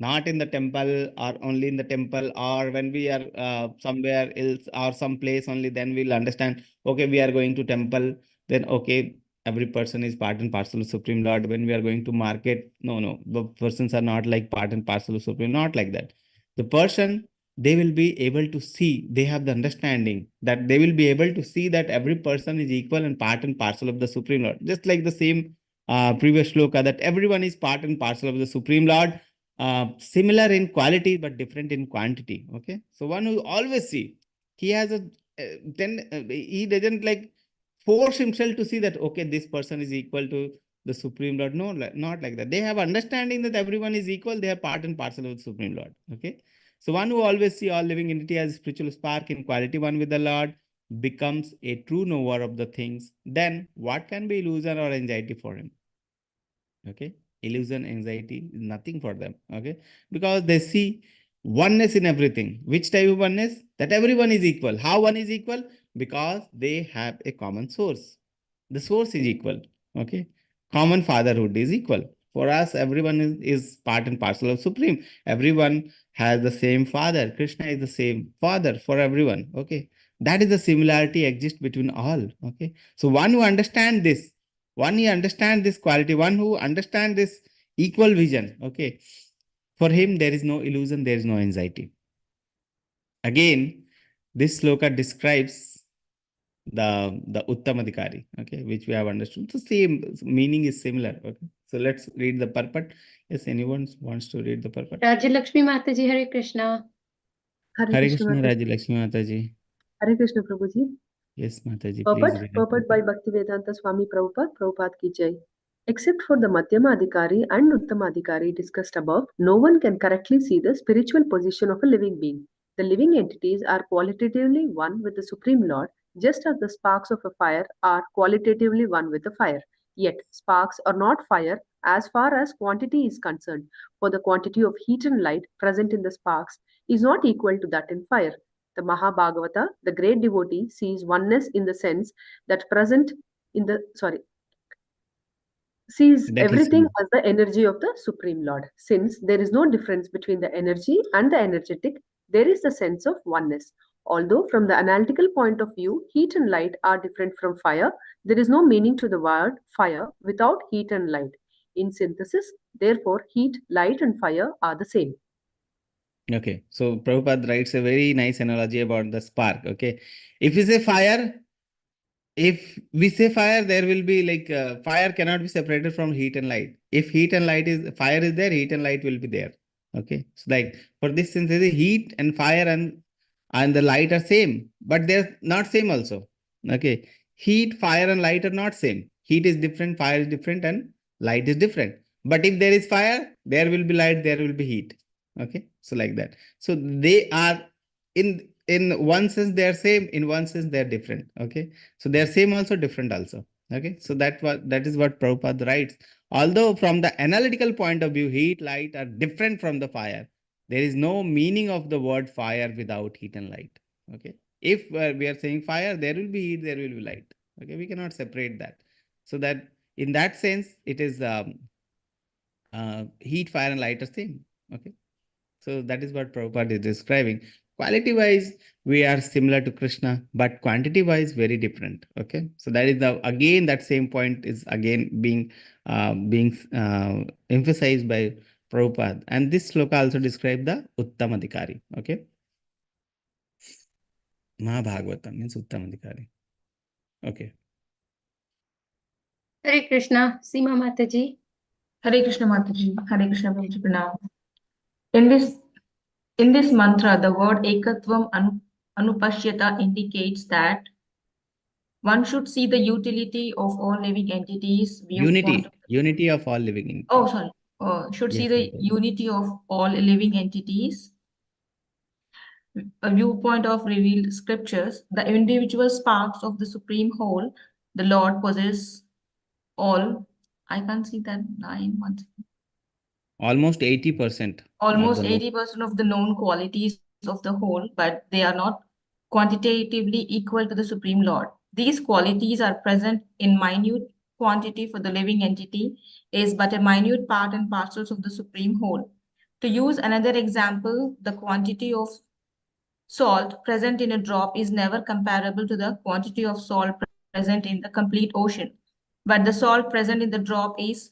not in the temple or only in the temple, or when we are somewhere else or some place only, then we'll understand, okay, we are going to temple, then okay, every person is part and parcel of Supreme Lord. When we are going to market, no, the persons are not like part and parcel of Supreme, not like that. The person, they will be able to see, they have the understanding that they will be able to see that every person is equal and part and parcel of the Supreme Lord. Just like the same previous sloka, that everyone is part and parcel of the Supreme Lord. Similar in quality but different in quantity. Okay. So one who always see, he has he doesn't like force himself to see that, okay, this person is equal to the Supreme Lord. No, not like that. They have understanding that everyone is equal. They are part and parcel of the Supreme Lord. Okay. So one who always see all living entity as spiritual spark in quality one with the Lord becomes a true knower of the things. Then what can be illusion or anxiety for him? Okay. Illusion, anxiety is nothing for them. Okay. Because they see oneness in everything. Which type of oneness? That everyone is equal. How one is equal? Because they have a common source. The source is equal. Okay. Common fatherhood is equal. For us, everyone is part and parcel of Supreme. Everyone has the same father. Krishna is the same father for everyone. Okay. That is the similarity exists between all. Okay. So one who understands this, one who understands this quality, one who understands this equal vision. Okay. For him, there is no illusion, there is no anxiety. Again, this sloka describes the Uttamadhikari, okay, which we have understood. The same meaning is similar. Okay. So let's read the purport. Yes, anyone wants to read the purport? Raja Lakshmi Mataji, Hare Krishna. Hare Krishna, Raja Lakshmi Mataji. Hare Krishna Prabhuji. Yes, Mataji, please Purport, read it. purport by Bhaktivedanta Swami Prabhupada, Prabhupada ki jai. Except for the Madhyama Adhikari and Uttama Adhikari discussed above, no one can correctly see the spiritual position of a living being. The living entities are qualitatively one with the Supreme Lord, just as the sparks of a fire are qualitatively one with the fire. Yet, sparks are not fire as far as quantity is concerned, for the quantity of heat and light present in the sparks is not equal to that in fire. The Mahabhagavata, the great devotee, sees oneness in the sense that present in the sees That is everything so. as the energy of the Supreme Lord. Since there is no difference between the energy and the energetic, there is the sense of oneness. Although from the analytical point of view, heat and light are different from fire, there is no meaning to the word fire without heat and light. In synthesis, therefore, heat, light, and fire are the same. Okay. So Prabhupada writes a very nice analogy about the spark. Okay. If we say fire, there will be like fire cannot be separated from heat and light. If heat and light is, fire is there, heat and light will be there. Okay. So like for this sense, the heat and fire and the light are same, but they're not same also. Okay. Heat, fire and light are not same. Heat is different, fire is different, and light is different. But if there is fire, there will be light, there will be heat. Okay. So like that. So they are in one sense they are same, in one sense they are different. Okay. So they are same also, different also. Okay. So that is what Prabhupada writes. Although from the analytical point of view, heat, light are different from the fire. There is no meaning of the word fire without heat and light. Okay. If we are saying fire, there will be heat, there will be light. Okay. We cannot separate that. So that in that sense, it is heat, fire, and light are same. Okay. So that is what Prabhupada is describing. Quality wise, we are similar to Krishna, but quantity wise, very different. Okay. So that is again, that same point is again being emphasized by Prabhupada. And this sloka also describes the Uttamadhikari. Okay. Mahabhagavatam means Uttamadhikari. Okay. Hare Krishna, Seema Mataji. Hare Krishna Mataji, Hare Krishna Prabhuji Pranam. In this mantra, the word Ekatvam Anupashyata indicates that one should see the utility of all living entities. Unity of all living entities. Oh, sorry. Should see the unity of all living entities. A viewpoint of revealed scriptures, the individual sparks of the supreme whole, the Lord possess all. I can't see that line once. Almost 80%. Almost 80% of the known qualities of the whole, but they are not quantitatively equal to the Supreme Lord. These qualities are present in minute quantity for the living entity, is but a minute part and parcels of the Supreme Whole. To use another example, the quantity of salt present in a drop is never comparable to the quantity of salt present in the complete ocean. But the salt present in the drop is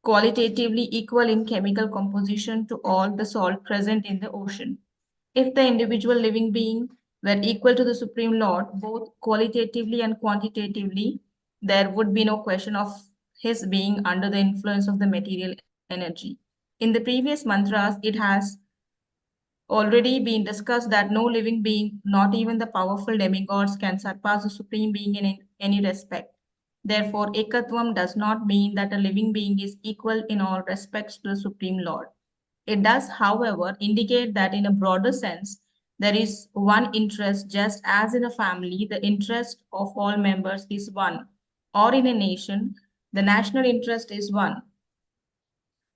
qualitatively equal in chemical composition to all the salt present in the ocean. If the individual living being were equal to the Supreme Lord, both qualitatively and quantitatively, there would be no question of his being under the influence of the material energy. In the previous mantras, it has already been discussed that no living being, not even the powerful demigods, can surpass the Supreme Being in any respect. Therefore, Ekatvam does not mean that a living being is equal in all respects to the Supreme Lord. It does, however, indicate that in a broader sense, there is one interest, just as in a family, the interest of all members is one, or in a nation, the national interest is one.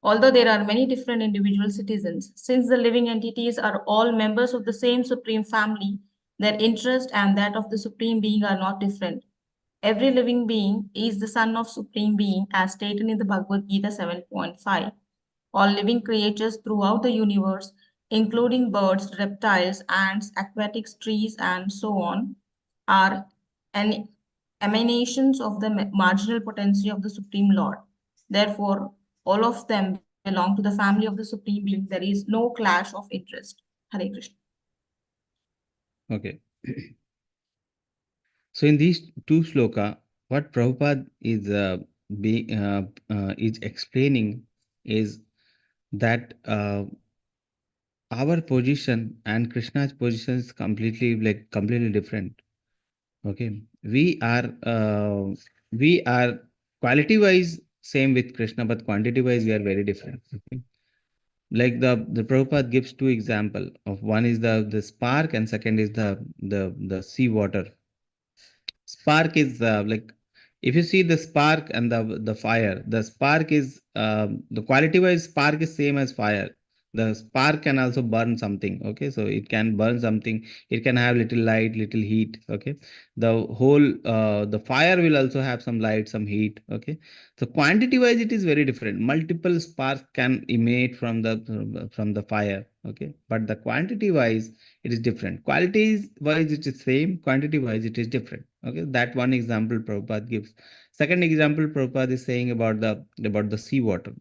Although there are many different individual citizens, since the living entities are all members of the same Supreme Family, their interest and that of the Supreme Being are not different. Every living being is the son of Supreme Being, as stated in the Bhagavad Gita 7.5. All living creatures throughout the universe, including birds, reptiles, ants, aquatics, trees, and so on, are emanations of the marginal potency of the Supreme Lord. Therefore, all of them belong to the family of the Supreme Being. There is no clash of interest. Hare Krishna. Okay. So in these two sloka, what Prabhupada is explaining is that our position and Krishna's position is completely different. Okay, we are quality wise same with Krishna, but quantity wise we are very different. Okay? Like the Prabhupada gives two example of one is the spark and second is the sea water. Spark is like if you see the spark and the fire, the spark is the quality wise spark is same as fire. The spark can also burn something. Okay, so it can burn something. It can have little light, little heat. Okay, the whole the fire will also have some light, some heat. Okay, so quantity wise it is very different. Multiple sparks can emanate from the fire. Okay, but the quantity wise it is different. Quality wise it is same, quantity wise it is different. Okay, that one example Prabhupada gives. Second example Prabhupada is saying about the sea water.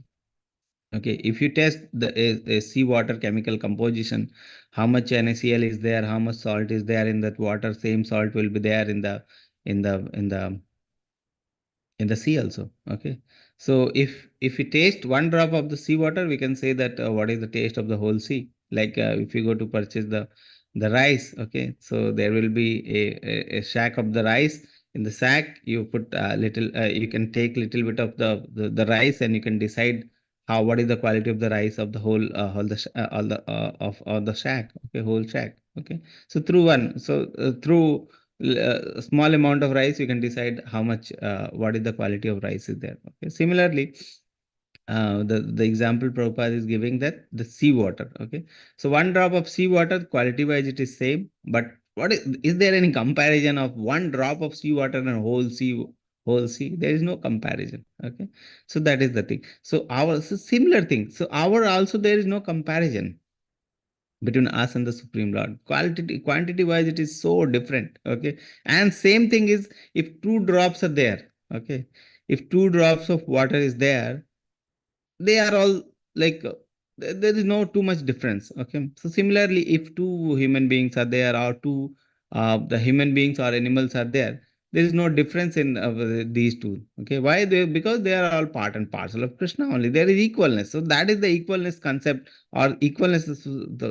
Okay, if you test the seawater chemical composition, how much NaCl is there, how much salt is there in that water, same salt will be there in the sea also. Okay, so if we taste one drop of the seawater, we can say that what is the taste of the whole sea. Like if you go to purchase the rice, okay, so there will be a sack of the rice. In the sack you put little you can take little bit of the rice and you can decide what is the quality of the rice of the whole of the shack. Okay, whole shack. Okay, so through a small amount of rice you can decide how much what is the quality of rice is there. Okay, similarly the example Prabhupada is giving, that the sea water. Okay, so one drop of sea water, quality wise it is same, but is there any comparison of one drop of sea water and whole sea? There is no comparison. Okay, so that is the thing. So similar thing. So our also there is no comparison between us and the Supreme Lord. Quantity wise, it is so different. Okay, and same thing is, if two drops are there. Okay, if two drops of water is there, they are all like, there is no too much difference. Okay, so similarly, if two human beings are there, or two the human beings or animals are there is no difference in these two. Okay, why? Because they are all part and parcel of Krishna only. There is equalness. So that is the equalness concept, or equalness is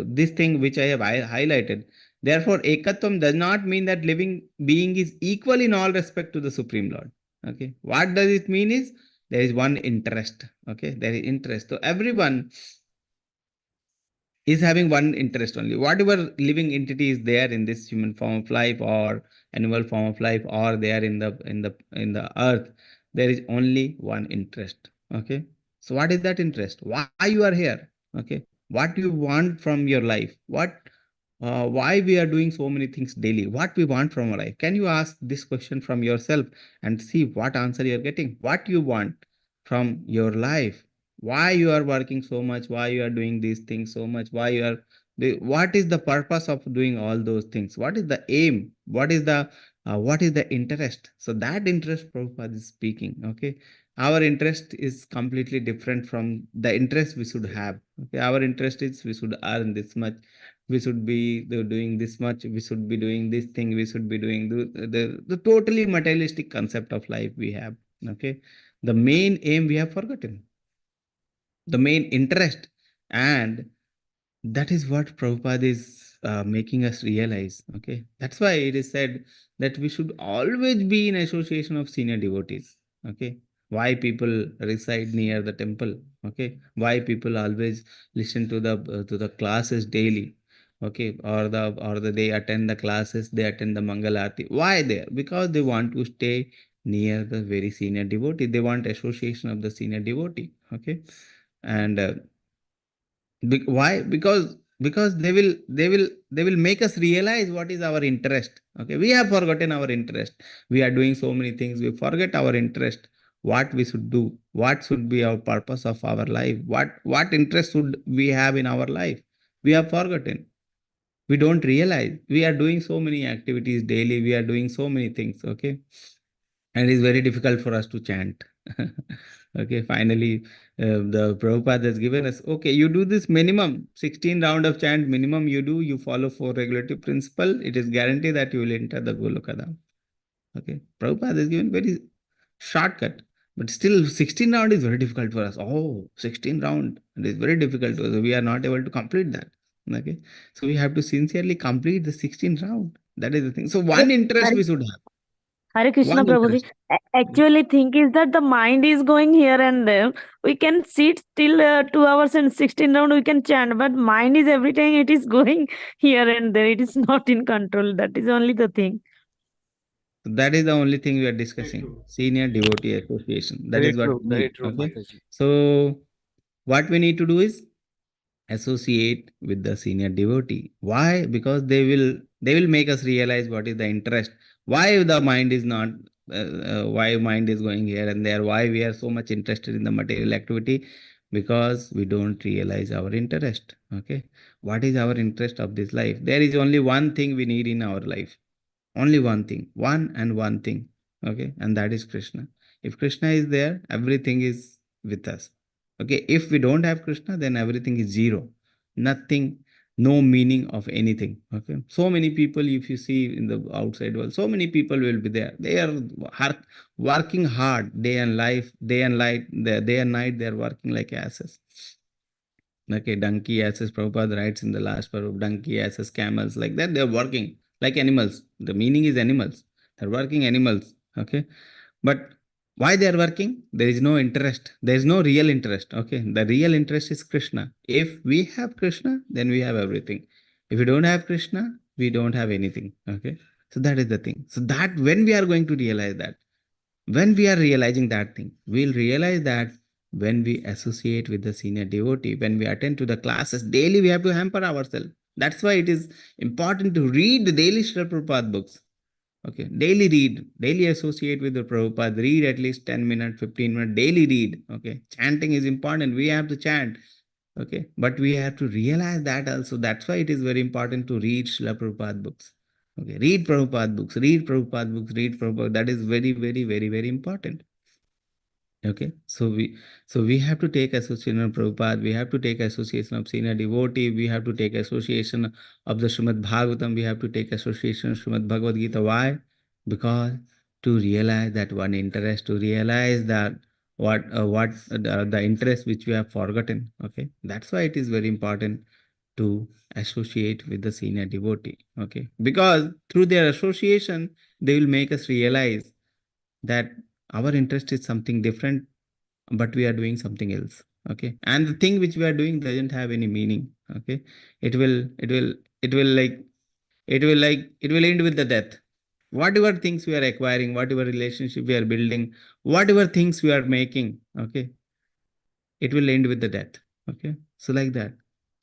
this thing which I have highlighted. Therefore, ekatvam does not mean that living being is equal in all respect to the Supreme Lord. Okay, what does it mean is, there is one interest. Okay, there is interest. So everyone is having one interest only. Whatever living entity is there in this human form of life, or animal form of life, or they are in the earth, there is only one interest. Okay, so what is that interest? Why you are here? Okay, what you want from your life? Why we are doing so many things daily? What we want from our life? Can you ask this question from yourself and see what answer you are getting? What you want from your life? Why you are working so much? Why you are doing these things so much? What is the purpose of doing all those things? What is the aim? What is the interest? So that interest Prabhupada is speaking. Okay, our interest is completely different from the interest we should have. Okay, our interest is, we should earn this much, we should be doing this much, we should be doing this thing, we should be doing the totally materialistic concept of life we have. Okay, the main aim we have forgotten, the main interest. And that is what Prabhupada is making us realize. Okay, that's why it is said that we should always be in association of senior devotees. Okay, why people reside near the temple? Okay, why people always listen to the classes daily? Okay, or they attend the classes, they attend the Mangal Aarti. Why there? Because they want to stay near the very senior devotee. They want association of the senior devotee. Okay, and why? Because they will make us realize what is our interest. Okay, we have forgotten our interest. We are doing so many things, we forget our interest. What we should do, what should be our purpose of our life, what interest should we have in our life, we have forgotten. We don't realize we are doing so many activities daily, we are doing so many things. Okay, and it is very difficult for us to chant. Okay, finally, the Prabhupada has given us, okay, you do this minimum 16 round of chant minimum, you follow 4 regulative principle, it is guaranteed that you will enter the Golokadam. Okay, Prabhupada has given very shortcut, but still 16 round is very difficult for us. Oh, 16 round, it is very difficult. We are not able to complete that. Okay, so we have to sincerely complete the 16 round. That is the thing. So one interest we should have. Hare Krishna One Prabhuji. interest. Actually, think is that the mind is going here and there. We can sit till 2 hours and 16 round. We can chant, but mind is every time it is going here and there. It is not in control. That is only the thing. That is the only thing we are discussing. Senior devotee association. That Very is what true, we very need. true, Okay. Mataji. So what we need to do is associate with the senior devotee. Why? Because they will make us realize what is the interest. Why the mind is not why mind is going here and there. Why we are so much interested in the material activity? Because we don't realize our interest. Okay. What is our interest of this life? There is only one thing we need in our life. Only one thing, one and one thing. Okay, and that is Krishna. If Krishna is there, everything is with us. Okay, if we don't have Krishna, then everything is zero. Nothing, no meaning of anything. Okay, so many people, if you see in the outside world, so many people will be there. They are working hard day and day and night. They are working like asses. Okay, donkey asses, Prabhupada writes in the last part of donkey asses, camels, like that, they're working like animals. The meaning is animals. They're working animals. Okay. But why they are working? There is no interest. There is no real interest. Okay. The real interest is Krishna. If we have Krishna, then we have everything. If we don't have Krishna, we don't have anything. Okay. So that is the thing. So that when we are going to realize that, when we are realizing that thing, we'll realize that when we associate with the senior devotee, when we attend to the classes, daily we have to hamper ourselves. That's why it is important to read the daily Srila Prabhupada books. Okay, daily read, daily associate with the Prabhupada, read at least 10 minutes, 15 minutes, daily read. Okay, chanting is important. We have to chant. Okay, but we have to realize that also. That's why it is very important to read Srila Prabhupada books. Okay, read Prabhupada books, read Prabhupada books, read Prabhupada. That is very, very, very, very important. Okay, so we have to take association of Prabhupada, we have to take association of senior devotee, we have to take association of the Srimad Bhagavatam, we have to take association of Srimad Bhagavad Gita. Why? Because to realize that one interest, to realize that what the interest which we have forgotten. Okay, that's why it is very important to associate with the senior devotee. Okay, because through their association they will make us realize that our interest is something different, but we are doing something else. Okay, and the thing which we are doing doesn't have any meaning. Okay, it will end with the death. Whatever things we are acquiring, whatever relationship we are building, whatever things we are making, okay, it will end with the death. Okay, so like that.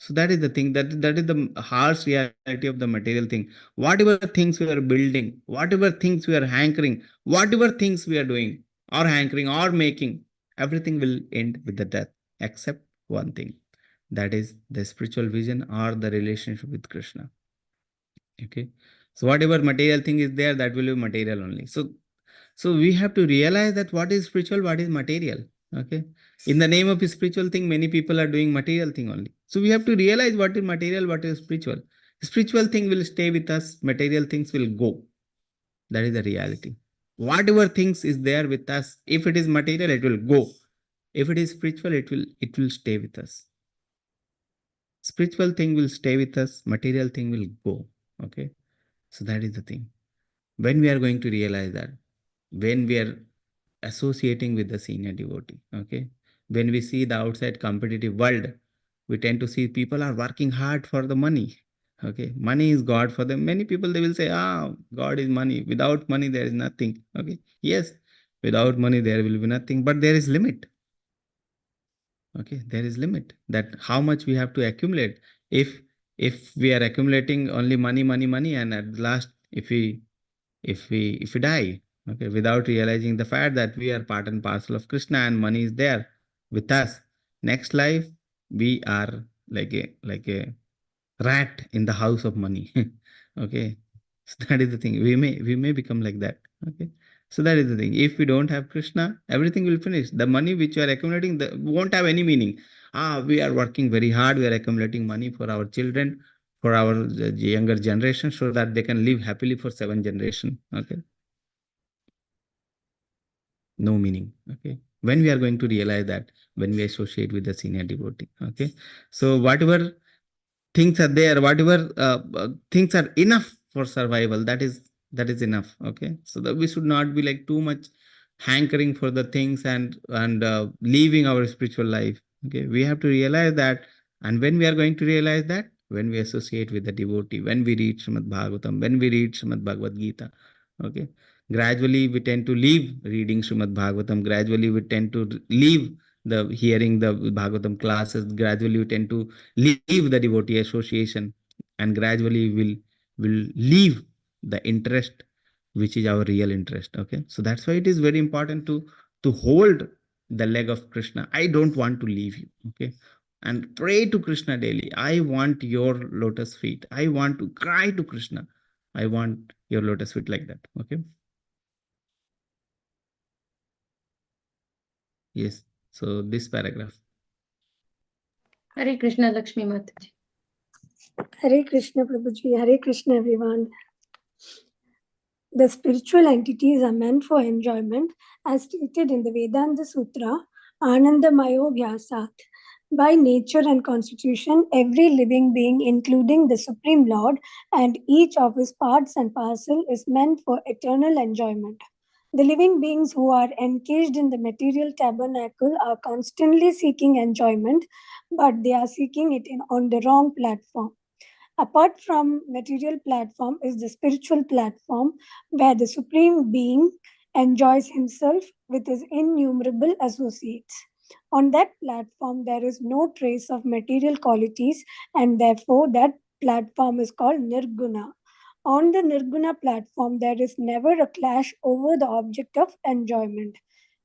So that is the thing, that is the harsh reality of the material thing. Whatever things we are building, whatever things we are hankering, whatever things we are doing or hankering or making, everything will end with the death, except one thing, that is the spiritual vision or the relationship with Krishna. Okay, so whatever material thing is there, that will be material only. So we have to realize that what is spiritual, what is material. Okay, in the name of spiritual thing, many people are doing material thing only. So we have to realize what is material, what is spiritual. Spiritual thing will stay with us, material things will go. That is the reality. Whatever things is there with us, if it is material, it will go. If it is spiritual, it will stay with us. Spiritual thing will stay with us, material thing will go. Okay, so that is the thing. When we are going to realize that, when we are associating with the senior devotee, okay, when we see the outside competitive world, we tend to see people are working hard for the money. Okay, money is God for them. Many people, they will say, God is money, without money there is nothing. Okay, yes, without money there will be nothing, but there is limit. Okay, there is limit, that how much we have to accumulate. If we are accumulating only money, and at last if we die, okay, without realizing the fact that we are part and parcel of Krishna and money is there with us, next life we are like a rat in the house of money. Okay, so that is the thing, we may become like that. Okay, so that is the thing, if we don't have Krishna, everything will finish. The money which you are accumulating won't have any meaning. We are working very hard, we are accumulating money for our children, for our younger generation, so that they can live happily for 7 generations. Okay, no meaning. Okay, when we are going to realize that, when we associate with the senior devotee. Okay, so whatever things are there, whatever things are enough for survival, that is enough. Okay, so that we should not be like too much hankering for the things and leaving our spiritual life. Okay, we have to realize that. And when we are going to realize that, when we associate with the devotee, when we read Srimad Bhagavatam, when we read Srimad Bhagavad Gita. Okay, gradually we tend to leave reading Srimad Bhagavatam, gradually we tend to leave the hearing the Bhagavatam classes, gradually we tend to leave the devotee association, and gradually will leave the interest which is our real interest. Okay, so that's why it is very important to hold the leg of Krishna. I don't want to leave you. Okay, and pray to Krishna daily. I want your lotus feet. I want to cry to Krishna. I want your lotus feet, like that. Okay, yes, so this paragraph. Hare Krishna, Lakshmi Mataji. Hare Krishna, Prabhuji. Hare Krishna, everyone. The spiritual entities are meant for enjoyment, as stated in the Vedanta Sutra, Anandamayo Vyasat. By nature and constitution, every living being, including the Supreme Lord, and each of his parts and parcel, is meant for eternal enjoyment. The living beings who are encaged in the material tabernacle are constantly seeking enjoyment, but they are seeking it on the wrong platform. Apart from material platform is the spiritual platform, where the Supreme Being enjoys himself with his innumerable associates. On that platform, there is no trace of material qualities, and therefore that platform is called Nirguna. On the Nirguna platform, there is never a clash over the object of enjoyment.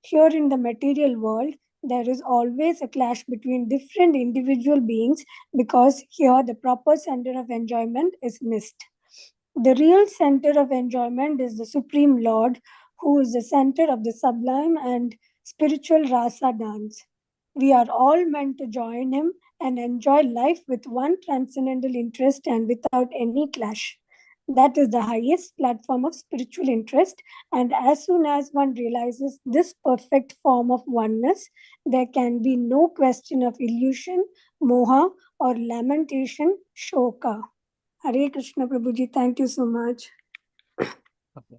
Here in the material world, there is always a clash between different individual beings because here the proper center of enjoyment is missed. The real center of enjoyment is the Supreme Lord, who is the center of the sublime and spiritual rasa dance. We are all meant to join him and enjoy life with one transcendental interest and without any clash. That is the highest platform of spiritual interest, and as soon as one realizes this perfect form of oneness, there can be no question of illusion, moha, or lamentation, shoka. Hare Krishna Prabhuji, thank you so much. Okay.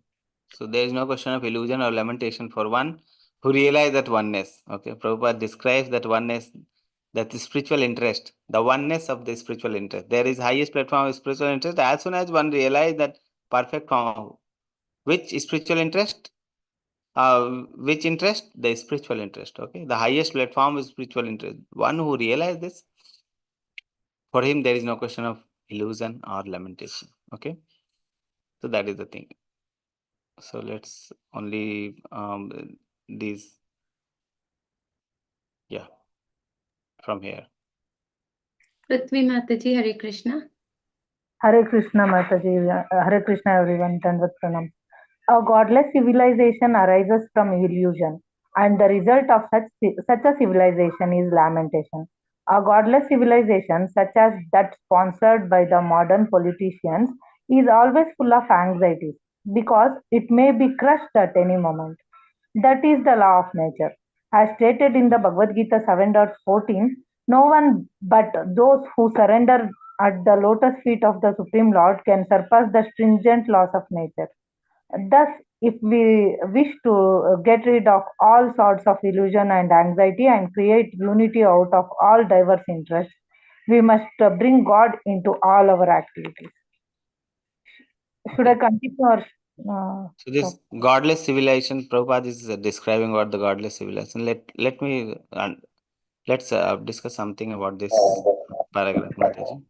So there is no question of illusion or lamentation for one who realize that oneness. Okay, Prabhupada describes that oneness, that the spiritual interest, the oneness of the spiritual interest. There is highest platform of spiritual interest. As soon as one realize that perfect form, which spiritual interest? Which interest? The spiritual interest. Okay, the highest platform is spiritual interest. One who realize this, for him there is no question of illusion or lamentation. Okay, so that is the thing. So let's only these, yeah, from here. Prithvi Mataji, Hare Krishna. Hare Krishna Mataji, Hare Krishna everyone, Dandavat Pranam. A godless civilization arises from illusion, and the result of such a civilization is lamentation. A godless civilization, such as that sponsored by the modern politicians, is always full of anxieties because it may be crushed at any moment. That is the law of nature. As stated in the Bhagavad Gita 7.14, no one but those who surrender at the lotus feet of the Supreme Lord can surpass the stringent laws of nature. Thus, if we wish to get rid of all sorts of illusion and anxiety and create unity out of all diverse interests, we must bring God into all our activities. Should I continue or so this godless civilization, Prabhupada is describing what the godless civilization. Let me let's discuss something about this paragraph, Mataji.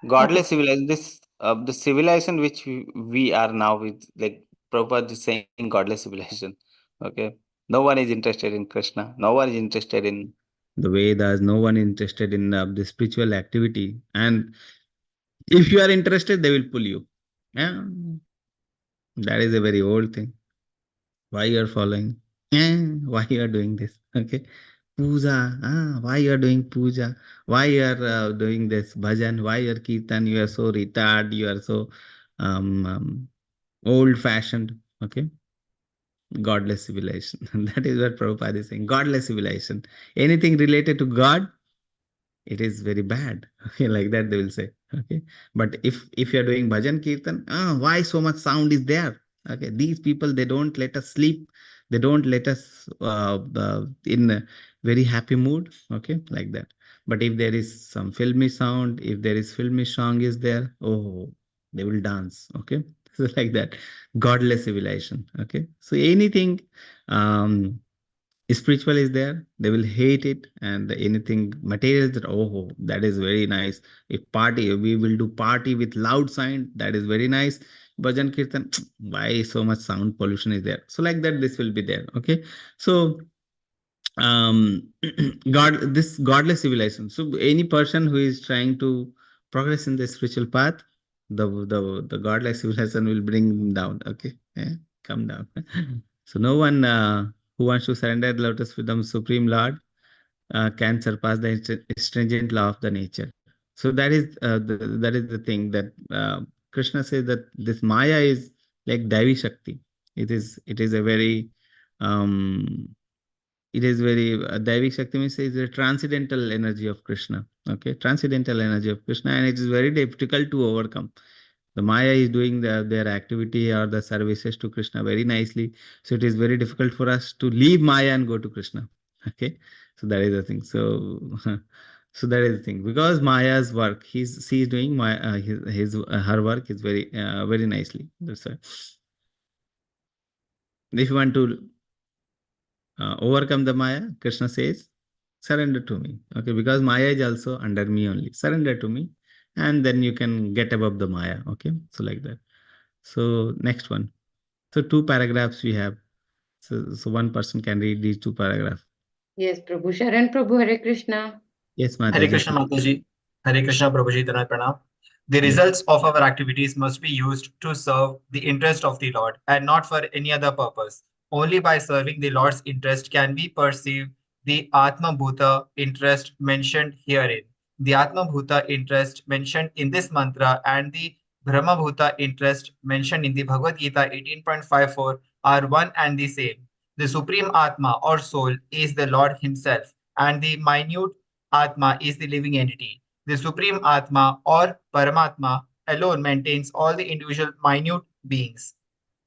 Godless civilization. This the civilization which we are now with, like Prabhupada is saying, godless civilization. Okay, no one is interested in Krishna. No one is interested in the Vedas. No one is interested in the spiritual activity. And if you are interested, they will pull you. Yeah, that is a very old thing. Why you are following? Why you are doing this? Okay, puja. Why you are doing puja? Why you are doing this bhajan? Why you are kirtan? You are so retarded. You are so old-fashioned. Okay, godless civilization. That is what Prabhupada is saying. Godless civilization. Anything related to God, it is very bad. Okay, like that they will say. Okay, but if you are doing bhajan kirtan, why so much sound is there? Okay, these people, they don't let us sleep. They don't let us in a very happy mood. Okay, like that. But if there is some filmy sound, if there is filmy song is there, oh, they will dance. Okay, so like that. Godless civilization. Okay, so anything spiritual is there, they will hate it. And anything material, that oh, that is very nice. If party, we will do party with loud sound, that is very nice. Bhajan kirtan, why so much sound pollution is there? So like that, this will be there. Okay, so this godless civilization. So any person who is trying to progress in the spiritual path, the godless civilization will bring them down. Okay, yeah, come down. So no one who wants to surrender the lotus with the Supreme Lord can surpass the stringent law of the nature. So that is the thing that Krishna says, that this Maya is like Devi Shakti. It is a very Daivik Shakti means is a transcendental energy of Krishna. Okay, transcendental energy of Krishna, and it is very difficult to overcome. The Maya is doing their activity or the services to Krishna very nicely. So it is very difficult for us to leave Maya and go to Krishna. Okay, so that is the thing. So so that is the thing, because Maya's work, she is doing her work is very very nicely. That's why. If you want to overcome the Maya, Krishna says, surrender to me. Okay, because Maya is also under me only. Surrender to me, and then you can get above the Maya. Okay, so like that. So next one. So 2 paragraphs we have. So one person can read these 2 paragraphs. Yes, Prabhu. Sharan Prabhu, Hare Krishna. Yes, Hare Mataji. Krishna Mataji. Hare Krishna Prabhuji, Danat Pranam. The Yes. results of our activities must be used to serve the interest of the Lord and not for any other purpose. Only by serving the Lord's interest can we perceive the Atma Bhuta interest mentioned herein. The Atma Bhuta interest mentioned in this mantra and the Brahma Bhuta interest mentioned in the Bhagavad Gita 18.54 are one and the same. The Supreme Atma or soul is the Lord Himself, and the minute Atma is the living entity. The Supreme Atma or Paramatma alone maintains all the individual minute beings.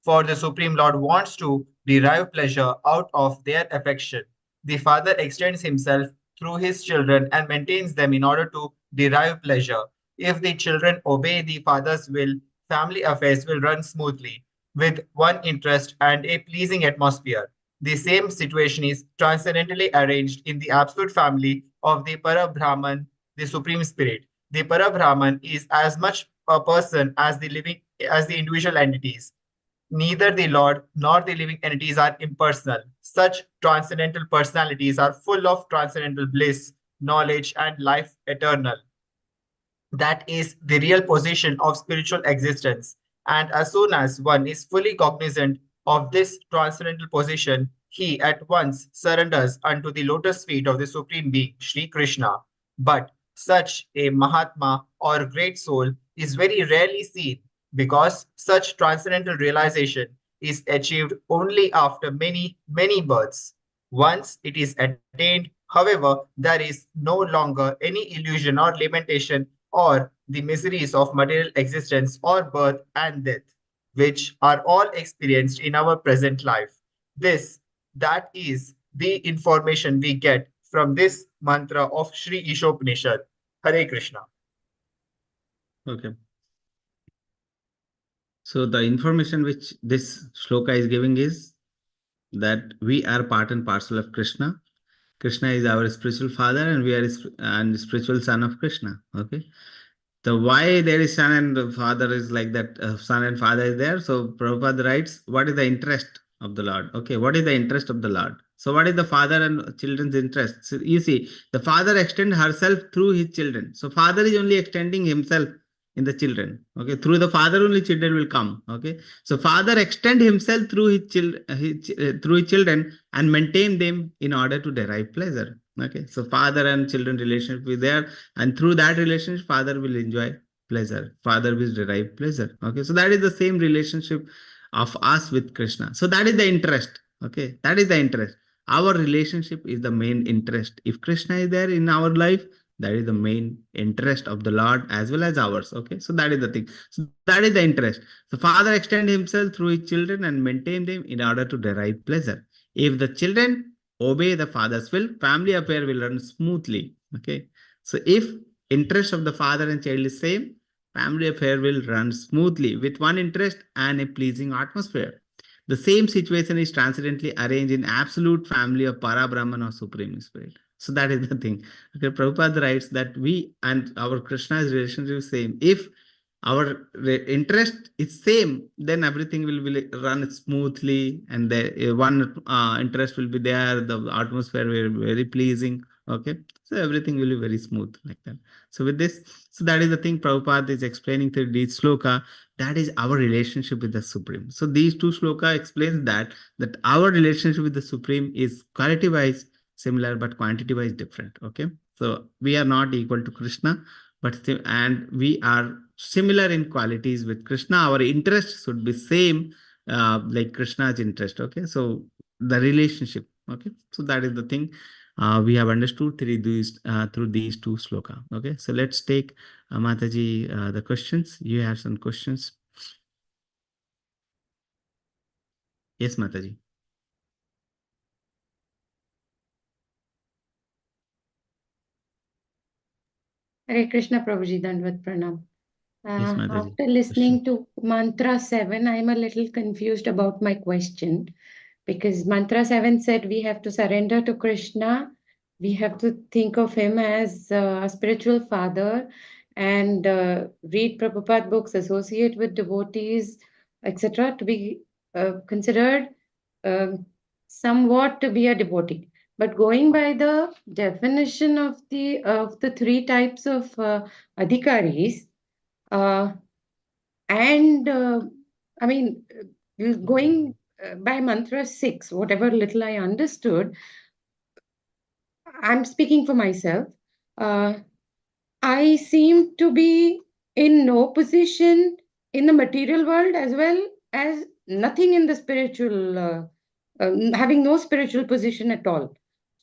For the Supreme Lord wants to derive pleasure out of their affection. The Father extends Himself through His children and maintains them in order to derive pleasure. If the children obey the Father's will, family affairs will run smoothly, with one interest and a pleasing atmosphere. The same situation is transcendently arranged in the absolute family of the Parabrahman, the Supreme Spirit. The Parabrahman is as much a person as the individual entities. Neither the Lord nor the living entities are impersonal. Such transcendental personalities are full of transcendental bliss, knowledge, and life eternal. That is the real position of spiritual existence. And as soon as one is fully cognizant of this transcendental position, he at once surrenders unto the lotus feet of the Supreme Being, Sri Krishna. But such a Mahatma or great soul is very rarely seen because such transcendental realization is achieved only after many, many births. Once it is attained, however, there is no longer any illusion or lamentation or the miseries of material existence or birth and death, which are all experienced in our present life. That is the information we get from this mantra of Sri Isopanisad. Hare Krishna. Okay. So the information which this shloka is giving is that we are part and parcel of Krishna. Krishna is our spiritual father, and we are and spiritual son of Krishna. Okay. The why there is son and father is like that, son and father is there. So Prabhupada writes, what is the interest of the Lord? Okay, what is the interest of the Lord? So what is the father and children's interest? So you see, the father extends herself through his children. So father is only extending himself in the children. Okay, through the father only children will come. Okay, so father extend himself through through his children and maintain them in order to derive pleasure. Okay, so father and children relationship is there, and through that relationship, father will enjoy pleasure. Father will derive pleasure. Okay, so that is the same relationship of us with Krishna. So that is the interest. Okay, that is the interest. Our relationship is the main interest. If Krishna is there in our life, that is the main interest of the Lord as well as ours. Okay, so that is the thing. So that is the interest. So father extend himself through his children and maintain them in order to derive pleasure. If the children obey the father's will, family affair will run smoothly. Okay, so if interest of the father and child is same, family affair will run smoothly with one interest and a pleasing atmosphere. The same situation is transcendently arranged in absolute family of Para Brahman or Supreme Spirit. So that is the thing. Okay, Prabhupada writes that we and our Krishna's relationship is same. If our interest is same, then everything will run smoothly, and the one interest will be there. The atmosphere will be very pleasing. Okay, so everything will be very smooth like that. So with this, so that is the thing Prabhupada is explaining through this sloka. That is our relationship with the Supreme. So these 2 sloka explains that our relationship with the Supreme is quality wise similar, but quantity wise different. Okay, so we are not equal to Krishna, and we are similar in qualities with Krishna. Our interest should be same, like Krishna's interest. Okay, so the relationship. Okay, so that is the thing we have understood through these 2 sloka. Okay, so let's take Mataji the questions. You have some questions. Yes, Mataji. Hare Krishna Prabhuji, Dandvat Pranam. Yes, Mataji. After listening to mantra 7, I'm a little confused about my question because mantra 7 said we have to surrender to Krishna. We have to think of him as a spiritual father and read Prabhupada books, associate with devotees, etc., to be considered somewhat to be a devotee. But going by the definition of the three types of adhikaris, and I mean, going by mantra 6, whatever little I understood, I'm speaking for myself. I seem to be in no position in the material world as well as nothing in the spiritual, having no spiritual position at all.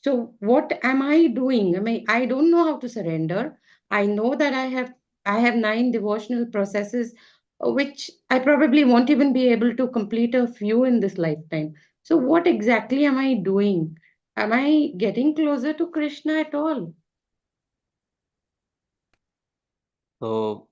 So what am I doing? I don't know how to surrender. I know that I have 9 devotional processes, which I probably won't even be able to complete a few in this lifetime. So what exactly am I doing? Am I getting closer to Krishna at all? So,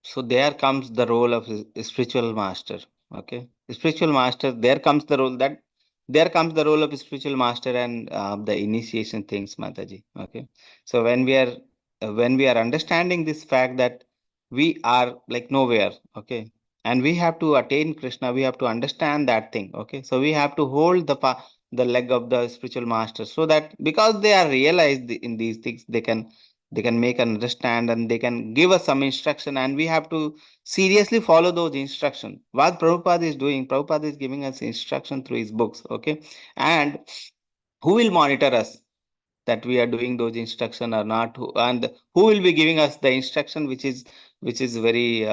so there comes the role of spiritual master. Okay, spiritual master. There comes the role that there comes the role of spiritual master and the initiation things, Mataji. Okay, so when we are understanding this fact that we are like nowhere. Okay, and we have to attain Krishna. We have to understand that thing. Okay, so we have to hold the leg of the spiritual master so that because they are realized in these things, they can make understand and they can give us some instruction, and we have to seriously follow those instructions. What Prabhupada is doing, Prabhupada is giving us instruction through his books. Okay, and who will monitor us that we are doing those instruction or not, and who will be giving us the instruction which is very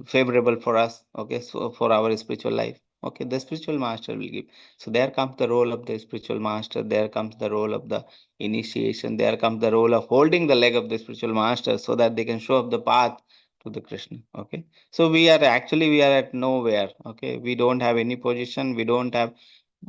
favorable for us? Okay, so for our spiritual life. Okay, the spiritual master will give. So there comes the role of the spiritual master, there comes the role of the initiation, there comes the role of holding the leg of the spiritual master so that they can show up the path to the Krishna. Okay, so we are at nowhere. Okay, we don't have any position, we don't have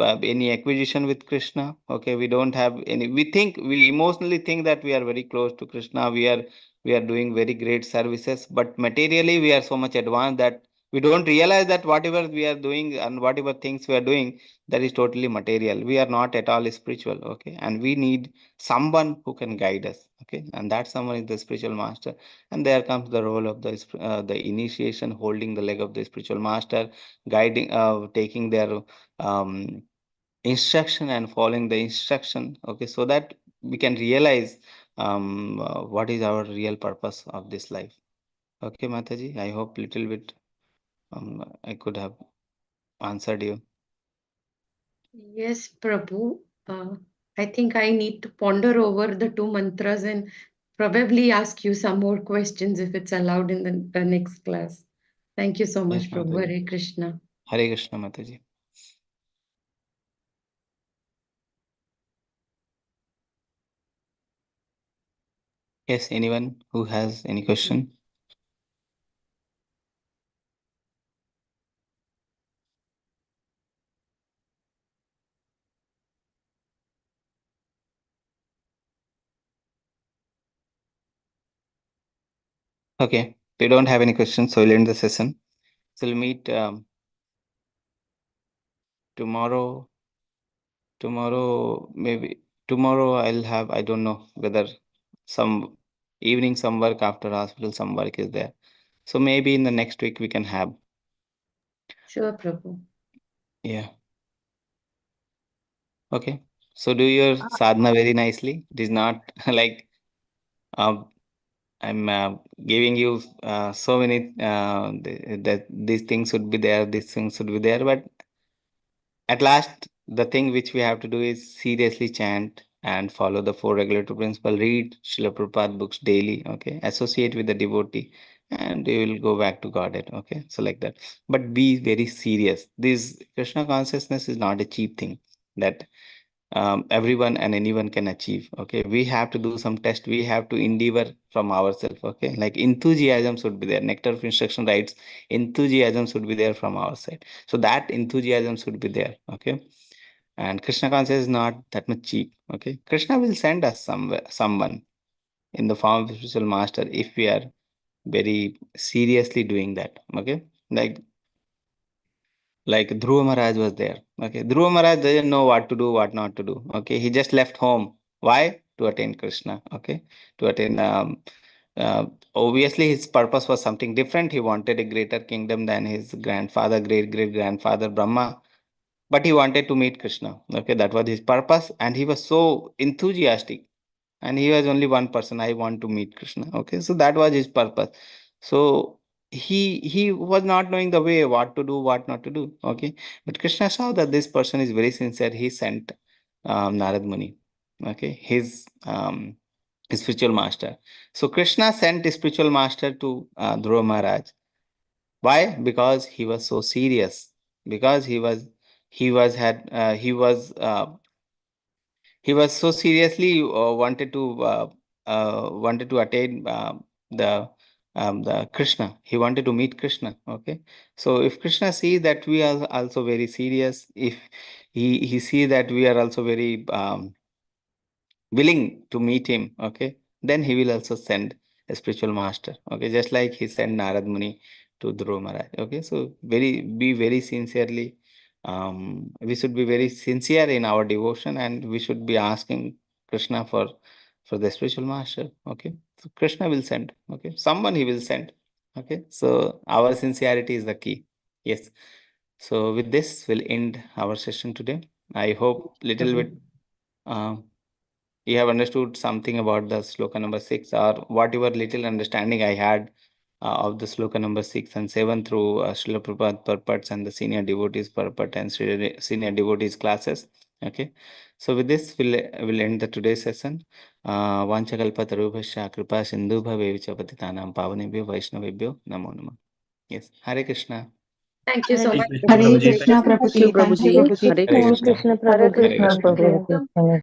any acquisition with Krishna. Okay, we don't have any. We emotionally think that we are very close to Krishna. We are doing very great services, but materially we are so much advanced that we don't realize that whatever we are doing and whatever things we are doing, that is totally material. We are not at all spiritual. Okay, and we need someone who can guide us. Okay, and that someone is the spiritual master. And there comes the role of the initiation, holding the leg of the spiritual master, guiding, taking their instruction and following the instruction. Okay, so that we can realize what is our real purpose of this life. Okay, Mataji, I hope little bit I could have answered you. Yes, Prabhu. I think I need to ponder over the 2 mantras and probably ask you some more questions if it's allowed in the next class. Thank you so Yes, much, Prabhu. Mataji. Hare Krishna. Hare Krishna, Mataji. Yes, anyone who has any question? Okay, we don't have any questions, so we'll end the session. So we'll meet tomorrow. Maybe tomorrow I'll have, I don't know whether some evening, some work after hospital, some work is there. So maybe in the next week we can have. Sure, Prabhu. Yeah. Okay. So do your sadhana very nicely. It is not like I'm giving you so many that these things should be there, these things should be there, but at last, the thing which we have to do is seriously chant and follow the 4 regulatory principles. Read Srila Prabhupada books daily. Okay, associate with the devotee, and you will go back to Godhead. Okay, so like that. But be very serious. This Krishna consciousness is not a cheap thing that everyone and anyone can achieve. Okay, we have to do some test. We have to endeavor from ourselves. Okay, like enthusiasm should be there. Nectar of Instruction writes, enthusiasm should be there from our side. So that enthusiasm should be there. Okay, and Krishna consciousness is not that much cheap. Okay, Krishna will send us someone in the form of spiritual master if we are very seriously doing that. Okay, like like Dhruva Maharaj was there. Okay, Dhruva Maharaj didn't know what to do, what not to do. Okay, he just left home. Why? To attain Krishna. Okay, to attain. Obviously, his purpose was something different. He wanted a greater kingdom than his grandfather, great grandfather Brahma. But he wanted to meet Krishna. Okay, that was his purpose, and he was so enthusiastic. And he was only one person. I want to meet Krishna. Okay, so that was his purpose. So he was not knowing the way, what to do, what not to do. Okay, but Krishna saw that this person is very sincere. He sent Narad Muni. Okay, his spiritual master. So Krishna sent his spiritual master to Dhruva Maharaj. Why? Because he was so serious. Because he was so seriously wanted to attain the Krishna. He wanted to meet Krishna. Okay, so if Krishna sees that we are also very serious, if he sees that we are also very willing to meet him, okay, then he will also send a spiritual master. Okay, just like he sent Narad Muni to Dhruva Maharaj. Okay, so be very sincerely. We should be very sincere in our devotion, and we should be asking Krishna for the spiritual master. Okay, so Krishna will send. Okay, someone he will send. Okay, so our sincerity is the key. Yes. So with this, we'll end our session today. I hope little bit you have understood something about the sloka number 6, or whatever little understanding I had of the sloka number 6 and 7 through Srila Prabhupada purports and the senior devotees purport and senior devotees classes. Okay, so with this we'll end the today's session. Vanchakalpatarubhasya kripa sindhubha vevicha patitanam pavanebhyo vaishnavebhyo namo namah. Yes, Hare Krishna. Thank you so much. Hare Krishna, Prabhuji. Thank you, Prabhuji. Hare Krishna. Krishna Hare Prabhuji. Krishna, Hare Krishna. Prabhuji.